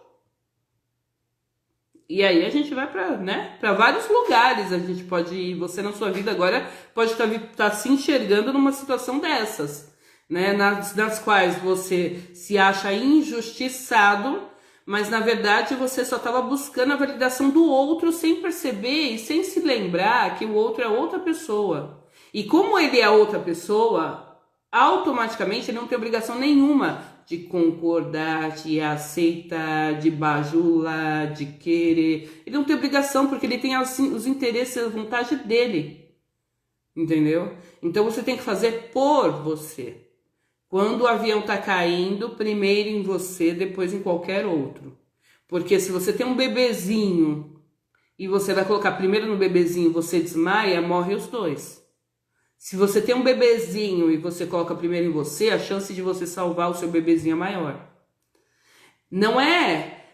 Speaker 1: E aí a gente vai para vários lugares, a gente pode ir, você na sua vida agora pode estar se enxergando numa situação dessas, né? Nas quais você se acha injustiçado, mas na verdade você só estava buscando a validação do outro sem perceber e sem se lembrar que o outro é outra pessoa. E como ele é outra pessoa, automaticamente ele não tem obrigação nenhuma de concordar, de aceitar, de bajular, de querer. Ele não tem obrigação porque ele tem os interesses e a vontade dele. Entendeu? Então você tem que fazer por você. Quando o avião tá caindo, primeiro em você, depois em qualquer outro. Porque se você tem um bebezinho e você vai colocar primeiro no bebezinho, você desmaia, morre os dois. Se você tem um bebezinho e você coloca primeiro em você, a chance de você salvar o seu bebezinho é maior. Não é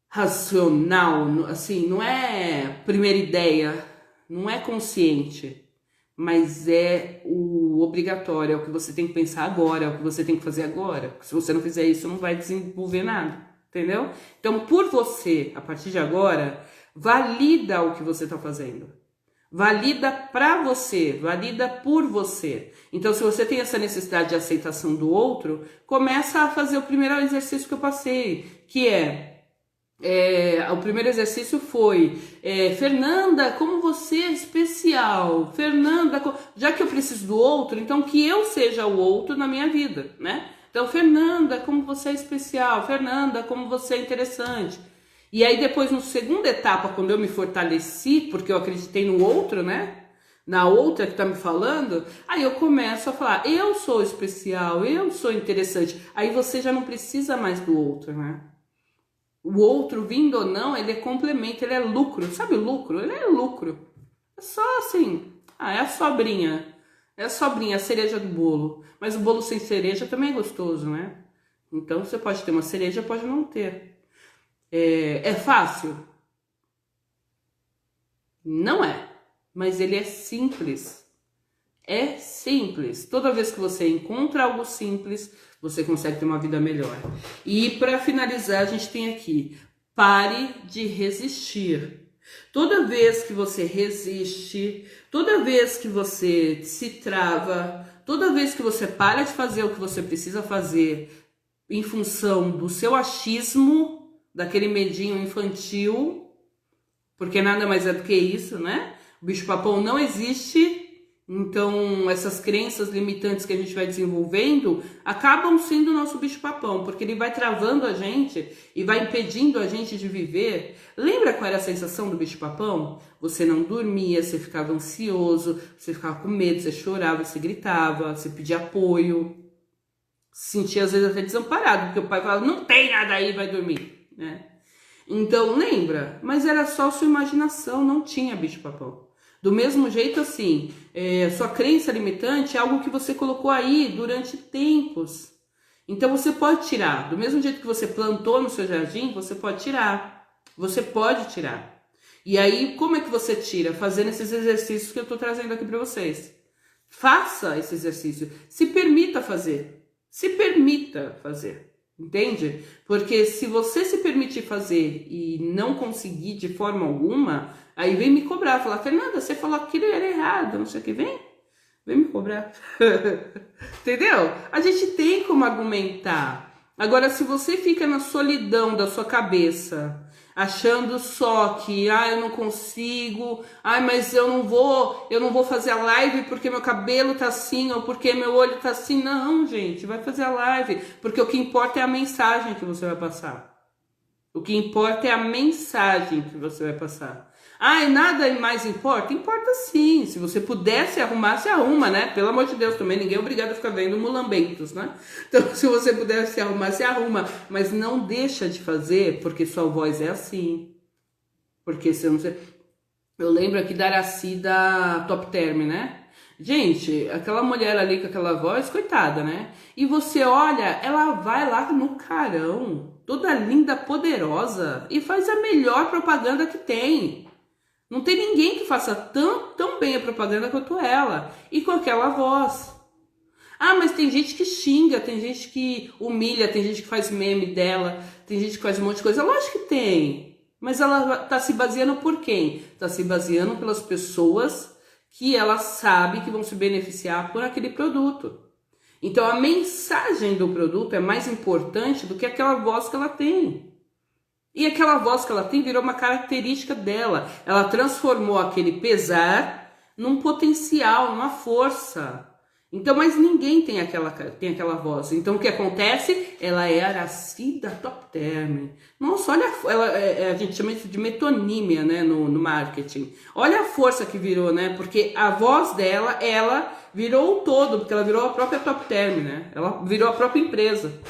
Speaker 1: racional, assim, não é primeira ideia, não é consciente. Mas é o obrigatório, é o que você tem que pensar agora, é o que você tem que fazer agora. Se você não fizer isso, não vai desenvolver nada, entendeu? Então, por você, a partir de agora, valida o que você está fazendo. Valida para você, valida por você. Então, se você tem essa necessidade de aceitação do outro, começa a fazer o primeiro exercício que eu passei, que o primeiro exercício foi Fernanda, como você é especial. Fernanda, já que eu preciso do outro, então que eu seja o outro na minha vida, né? Então, Fernanda, como você é especial. Fernanda, como você é interessante. E aí depois, na segunda etapa, quando eu me fortaleci, porque eu acreditei no outro, né? Na outra que tá me falando, aí eu começo a falar, eu sou especial, eu sou interessante. Aí você já não precisa mais do outro, né? O outro, vindo ou não, ele é complemento, ele é lucro. Sabe o lucro? Ele é lucro. É só assim, é a sobrinha. É a sobrinha, a cereja do bolo. Mas o bolo sem cereja também é gostoso, né? Então você pode ter uma cereja, pode não ter. É fácil? Não é. Mas ele é simples. É simples. Toda vez que você encontra algo simples, você consegue ter uma vida melhor. E para finalizar, a gente tem aqui, pare de resistir. Toda vez que você resiste, toda vez que você se trava, toda vez que você para de fazer o que você precisa fazer em função do seu achismo, daquele medinho infantil, porque nada mais é do que isso, né? O bicho-papão não existe. Então, essas crenças limitantes que a gente vai desenvolvendo acabam sendo o nosso bicho-papão, porque ele vai travando a gente e vai impedindo a gente de viver. Lembra qual era a sensação do bicho-papão? Você não dormia, você ficava ansioso, você ficava com medo, você chorava, você gritava, você pedia apoio, se sentia às vezes até desamparado, porque o pai falava, não tem nada aí, vai dormir, né? Então, lembra? Mas era só sua imaginação, não tinha bicho-papão. Do mesmo jeito, assim, sua crença limitante é algo que você colocou aí durante tempos. Então você pode tirar. Do mesmo jeito que você plantou no seu jardim, você pode tirar. Você pode tirar. E aí, como é que você tira? Fazendo esses exercícios que eu estou trazendo aqui para vocês. Faça esse exercício. Se permita fazer. Se permita fazer. Entende? Porque se você se permitir fazer e não conseguir de forma alguma, aí vem me cobrar, falar, Fernanda, você falou aquilo era errado, não sei o que, vem me cobrar. Entendeu? A gente tem como argumentar. Agora, se você fica na solidão da sua cabeça, achando só que, eu não consigo, mas eu não vou fazer a live porque meu cabelo tá assim, ou porque meu olho tá assim. Não, gente, vai fazer a live, porque o que importa é a mensagem que você vai passar. O que importa é a mensagem que você vai passar. Nada mais importa? Importa sim. Se você puder se arrumar, se arruma, né? Pelo amor de Deus, também ninguém é obrigado a ficar vendo mulambentos, né? Então, se você puder se arrumar, se arruma. Mas não deixa de fazer, porque sua voz é assim. Porque se eu não sei... Eu lembro aqui da Araci da Top Term, né? Gente, aquela mulher ali com aquela voz, coitada, né? E você olha, ela vai lá no carão, toda linda, poderosa, e faz a melhor propaganda que tem. Não tem ninguém que faça tão bem a propaganda quanto ela. E com aquela voz. Mas tem gente que xinga, tem gente que humilha, tem gente que faz meme dela, tem gente que faz um monte de coisa. Lógico que tem. Mas ela tá se baseando por quem? Tá se baseando pelas pessoas que ela sabe que vão se beneficiar por aquele produto. Então a mensagem do produto é mais importante do que aquela voz que ela tem. E aquela voz que ela tem virou uma característica dela. Ela transformou aquele pesar num potencial, numa força. Então, mas ninguém tem aquela voz. Então, o que acontece? Ela é Aracida Top Term. Nossa, olha, a gente chama isso de metonímia, né, no marketing. Olha a força que virou, né? Porque a voz dela, ela virou o todo, porque ela virou a própria Top Term, né? Ela virou a própria empresa.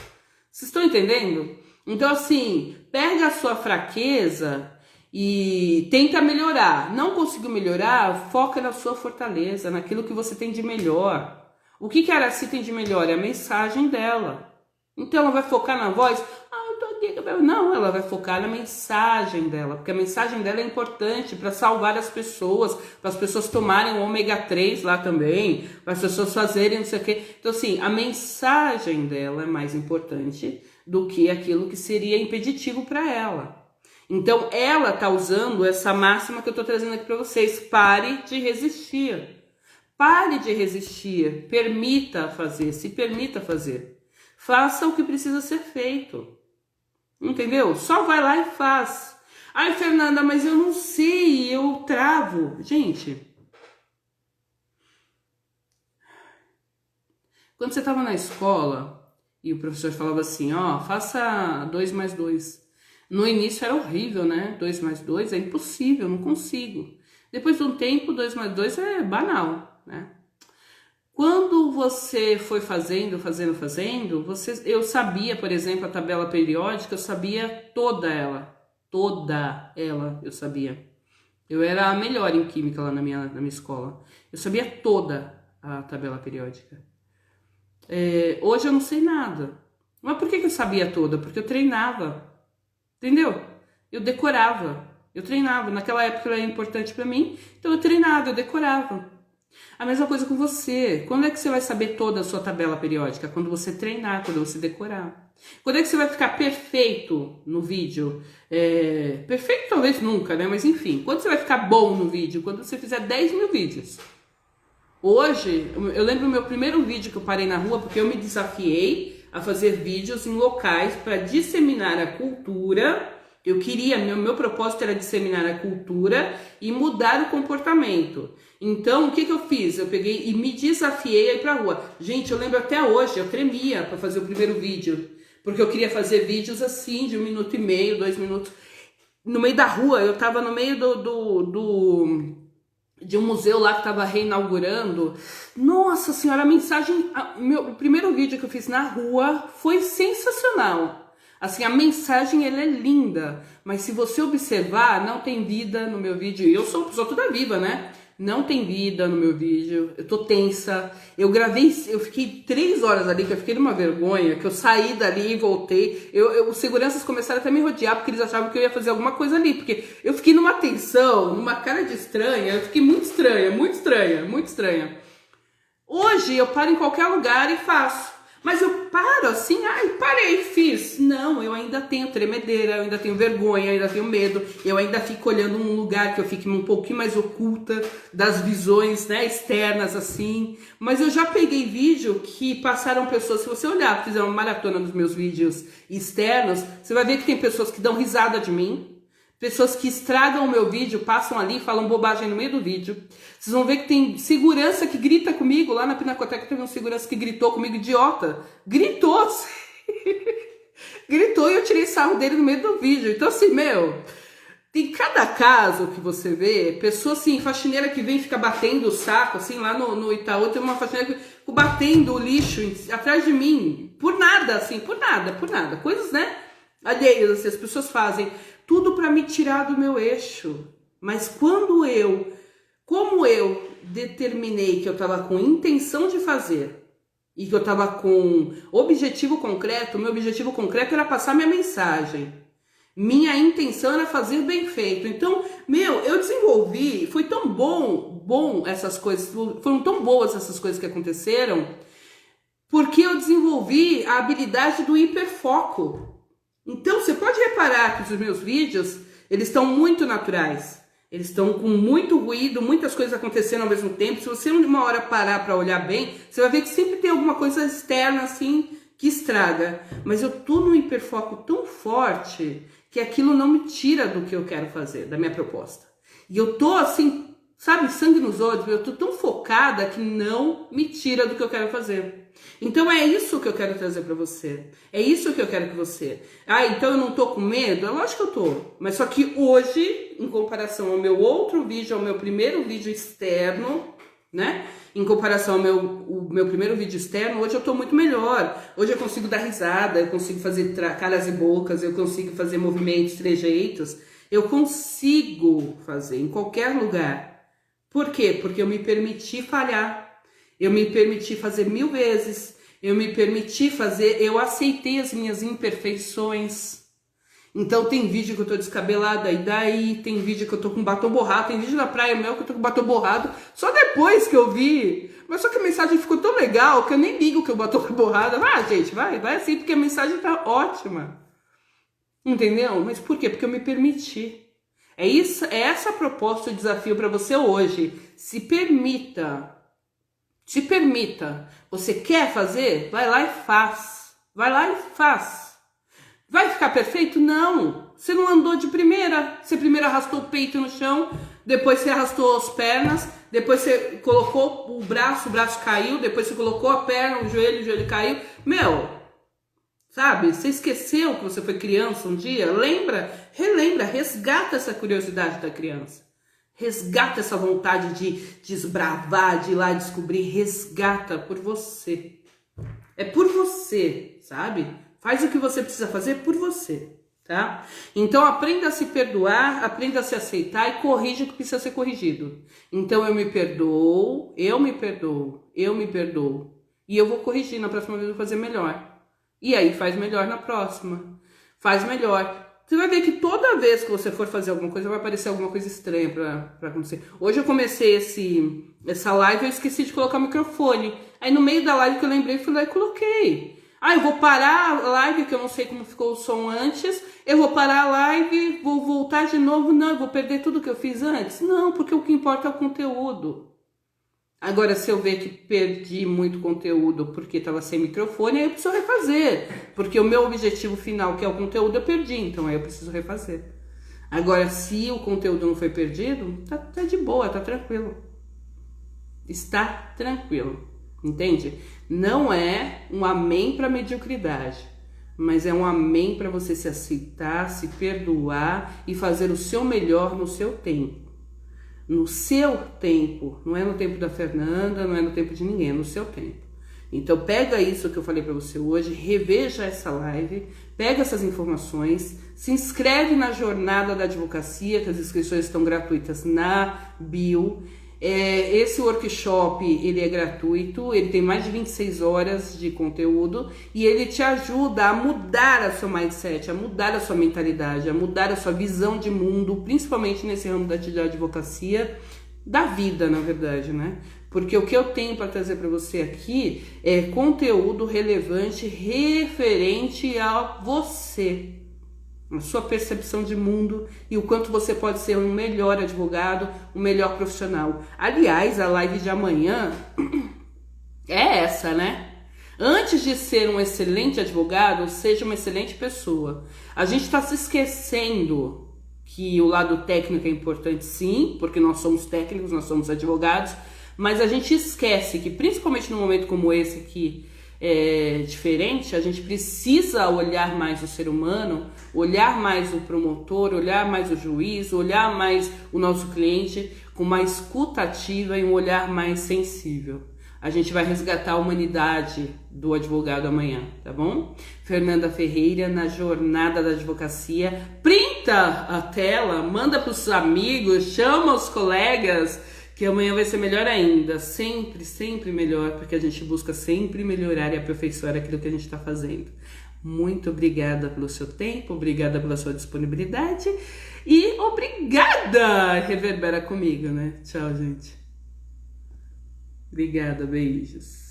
Speaker 1: Vocês estão entendendo? Então, assim, pega a sua fraqueza e tenta melhorar. Não conseguiu melhorar? Foca na sua fortaleza, naquilo que você tem de melhor. O que a Araci tem de melhor? É a mensagem dela. Então ela vai focar na voz? Eu tô aqui. Não, ela vai focar na mensagem dela, porque a mensagem dela é importante para salvar as pessoas, para as pessoas tomarem o ômega 3 lá também, para as pessoas fazerem não sei o quê. Então, assim, a mensagem dela é mais importante do que aquilo que seria impeditivo para ela. Então, ela tá usando essa máxima que eu tô trazendo aqui para vocês. Pare de resistir. Pare de resistir, permita fazer, se permita fazer. Faça o que precisa ser feito. Entendeu? Só vai lá e faz. Ai, Fernanda, mas eu não sei, eu travo. Gente, quando você estava na escola e o professor falava assim, faça 2 mais 2. No início era horrível, né? 2 mais 2 é impossível, não consigo. Depois de um tempo, 2 mais 2 é banal. Né? Quando você foi fazendo, eu sabia, por exemplo, a tabela periódica, eu sabia toda ela eu sabia. Eu era a melhor em química lá na minha escola. Eu sabia toda a tabela periódica. Hoje eu não sei nada. Mas por que eu sabia toda? Porque eu treinava, entendeu? Eu decorava, eu treinava. Naquela época era importante para mim, então eu treinava, eu decorava. A mesma coisa com você. Quando é que você vai saber toda a sua tabela periódica? Quando você treinar, quando você decorar. Quando é que você vai ficar perfeito no vídeo? Perfeito talvez nunca, né? Mas enfim, quando você vai ficar bom no vídeo? Quando você fizer 10 mil vídeos. Hoje, eu lembro o meu primeiro vídeo que eu parei na rua, porque eu me desafiei a fazer vídeos em locais para disseminar a cultura. Eu queria, meu propósito era disseminar a cultura e mudar o comportamento. Então, o que eu fiz? Eu peguei e me desafiei a ir pra rua. Gente, eu lembro até hoje, eu tremia para fazer o primeiro vídeo. Porque eu queria fazer vídeos assim, de 1 minuto e meio, 2 minutos. No meio da rua, eu tava no meio de um museu lá que tava reinaugurando. Nossa senhora, a mensagem... O primeiro vídeo que eu fiz na rua foi sensacional. Assim, a mensagem, ela é linda, mas se você observar, não tem vida no meu vídeo. Eu sou toda viva, né? Não tem vida no meu vídeo, eu tô tensa. Eu fiquei 3 horas ali, que eu fiquei numa vergonha, que eu saí dali e voltei. Os seguranças começaram até a me rodear, porque eles achavam que eu ia fazer alguma coisa ali, porque eu fiquei numa tensão, numa cara de estranha, eu fiquei muito estranha, muito estranha, muito estranha. Hoje eu paro em qualquer lugar e faço. Mas eu paro assim, parei, fiz. Não, eu ainda tenho tremedeira, eu ainda tenho vergonha, eu ainda tenho medo, eu ainda fico olhando um lugar que eu fique um pouquinho mais oculta das visões, né, externas assim. Mas eu já peguei vídeo que passaram pessoas, se você olhar, fizer uma maratona dos meus vídeos externos, você vai ver que tem pessoas que dão risada de mim. Pessoas que estragam o meu vídeo, passam ali e falam bobagem no meio do vídeo. Vocês vão ver que tem segurança que grita comigo. Lá na Pinacoteca teve um segurança que gritou comigo, idiota. Gritou! Gritou e eu tirei sarro dele no meio do vídeo. Então assim, tem cada caso que você vê, pessoa assim, faxineira que vem e fica batendo o saco, assim, lá no Itaú, tem uma faxineira que fica batendo o lixo atrás de mim. Por nada, assim, por nada. Coisas, né, alheias, assim, as pessoas fazem tudo para me tirar do meu eixo. Mas como eu determinei que eu estava com intenção de fazer e que eu estava com objetivo concreto, meu objetivo concreto era passar minha mensagem. Minha intenção era fazer bem feito. Então, eu desenvolvi, foi tão bom essas coisas, foram tão boas essas coisas que aconteceram, porque eu desenvolvi a habilidade do hiperfoco. Então, você pode reparar que os meus vídeos, eles estão muito naturais. Eles estão com muito ruído, muitas coisas acontecendo ao mesmo tempo. Se você uma hora parar para olhar bem, você vai ver que sempre tem alguma coisa externa assim que estraga. Mas eu tô num hiperfoco tão forte que aquilo não me tira do que eu quero fazer, da minha proposta. E eu tô assim, sabe, sangue nos olhos, eu tô tão focada que não me tira do que eu quero fazer. Então é isso que eu quero trazer pra você. É isso que eu quero que você... Ah, então eu não tô com medo? É lógico que eu tô. Mas só que hoje, em comparação ao meu outro vídeo, ao meu primeiro vídeo externo, né? Em comparação ao meu primeiro vídeo externo, hoje eu tô muito melhor. Hoje eu consigo dar risada, eu consigo fazer caras e bocas, eu consigo fazer movimentos, trejeitos. Eu consigo fazer em qualquer lugar. Por quê? Porque eu me permiti falhar. Eu me permiti fazer 1000 vezes. Eu me permiti fazer, eu aceitei as minhas imperfeições. Então tem vídeo que eu tô descabelada, e daí tem vídeo que eu tô com batom borrado, tem vídeo na praia meu que eu tô com batom borrado, só depois que eu vi. Mas só que a mensagem ficou tão legal que eu nem ligo que o batom tá borrado. Ah, gente, vai assim, porque a mensagem tá ótima. Entendeu? Mas por quê? Porque eu me permiti. É isso, é essa a proposta, o desafio para você hoje. Se permita. Se permita. Você quer fazer? Vai lá e faz. Vai lá e faz. Vai ficar perfeito? Não. Você não andou de primeira. Você primeiro arrastou o peito no chão, depois você arrastou as pernas, depois você colocou o braço caiu, depois você colocou a perna, o joelho caiu. Meu, sabe? Você esqueceu que você foi criança um dia? Lembra? Relembra, resgata essa curiosidade da criança. Resgata essa vontade de desbravar, de ir lá descobrir. Resgata por você. É por você, sabe? Faz o que você precisa fazer por você, tá? Então aprenda a se perdoar, aprenda a se aceitar e corrija o que precisa ser corrigido. Então eu me perdoo. E eu vou corrigir, na próxima vez eu vou fazer melhor. E aí faz melhor na próxima. Faz melhor. Você vai ver que toda vez que você for fazer alguma coisa, vai aparecer alguma coisa estranha pra acontecer. Hoje eu comecei essa live e eu esqueci de colocar o microfone. Aí no meio da live que eu lembrei, fui lá e coloquei. Ah, eu vou parar a live, que eu não sei como ficou o som antes. Eu vou parar a live, vou voltar de novo. Não, eu vou perder tudo que eu fiz antes. Não, porque o que importa é o conteúdo. Agora, se eu ver que perdi muito conteúdo porque estava sem microfone, aí eu preciso refazer. Porque o meu objetivo final, que é o conteúdo, eu perdi. Então aí eu preciso refazer. Agora, se o conteúdo não foi perdido, tá de boa, tá tranquilo. Está tranquilo. Entende? Não é um amém para mediocridade, mas é um amém para você se aceitar, se perdoar e fazer o seu melhor no seu tempo. No seu tempo, não é no tempo da Fernanda, não é no tempo de ninguém, é no seu tempo. Então pega isso que eu falei para você hoje, reveja essa live, pega essas informações, se inscreve na Jornada da Advocacia, que as inscrições estão gratuitas na bio. Esse workshop, ele é gratuito, ele tem mais de 26 horas de conteúdo e ele te ajuda a mudar o seu mindset, a mudar a sua mentalidade, a mudar a sua visão de mundo, principalmente nesse ramo da advocacia, da vida, na verdade, né? Porque o que eu tenho para trazer para você aqui é conteúdo relevante, referente a você, a sua percepção de mundo e o quanto você pode ser um melhor advogado, um melhor profissional. Aliás, a live de amanhã é essa, né? Antes de ser um excelente advogado, seja uma excelente pessoa. A gente está se esquecendo que o lado técnico é importante, sim, porque nós somos técnicos, nós somos advogados, mas a gente esquece que, principalmente num momento como esse que é diferente, a gente precisa olhar mais o ser humano, olhar mais o promotor, olhar mais o juiz, olhar mais o nosso cliente com uma escuta ativa e um olhar mais sensível. A gente vai resgatar a humanidade do advogado amanhã, tá bom? Fernanda Ferreira, na Jornada da Advocacia. Printa a tela, manda para os amigos, chama os colegas, que amanhã vai ser melhor ainda, sempre, sempre melhor, porque a gente busca sempre melhorar e aperfeiçoar aquilo que a gente está fazendo. Muito obrigada pelo seu tempo, obrigada pela sua disponibilidade e obrigada, reverbera comigo, né? Tchau, gente. Obrigada, beijos.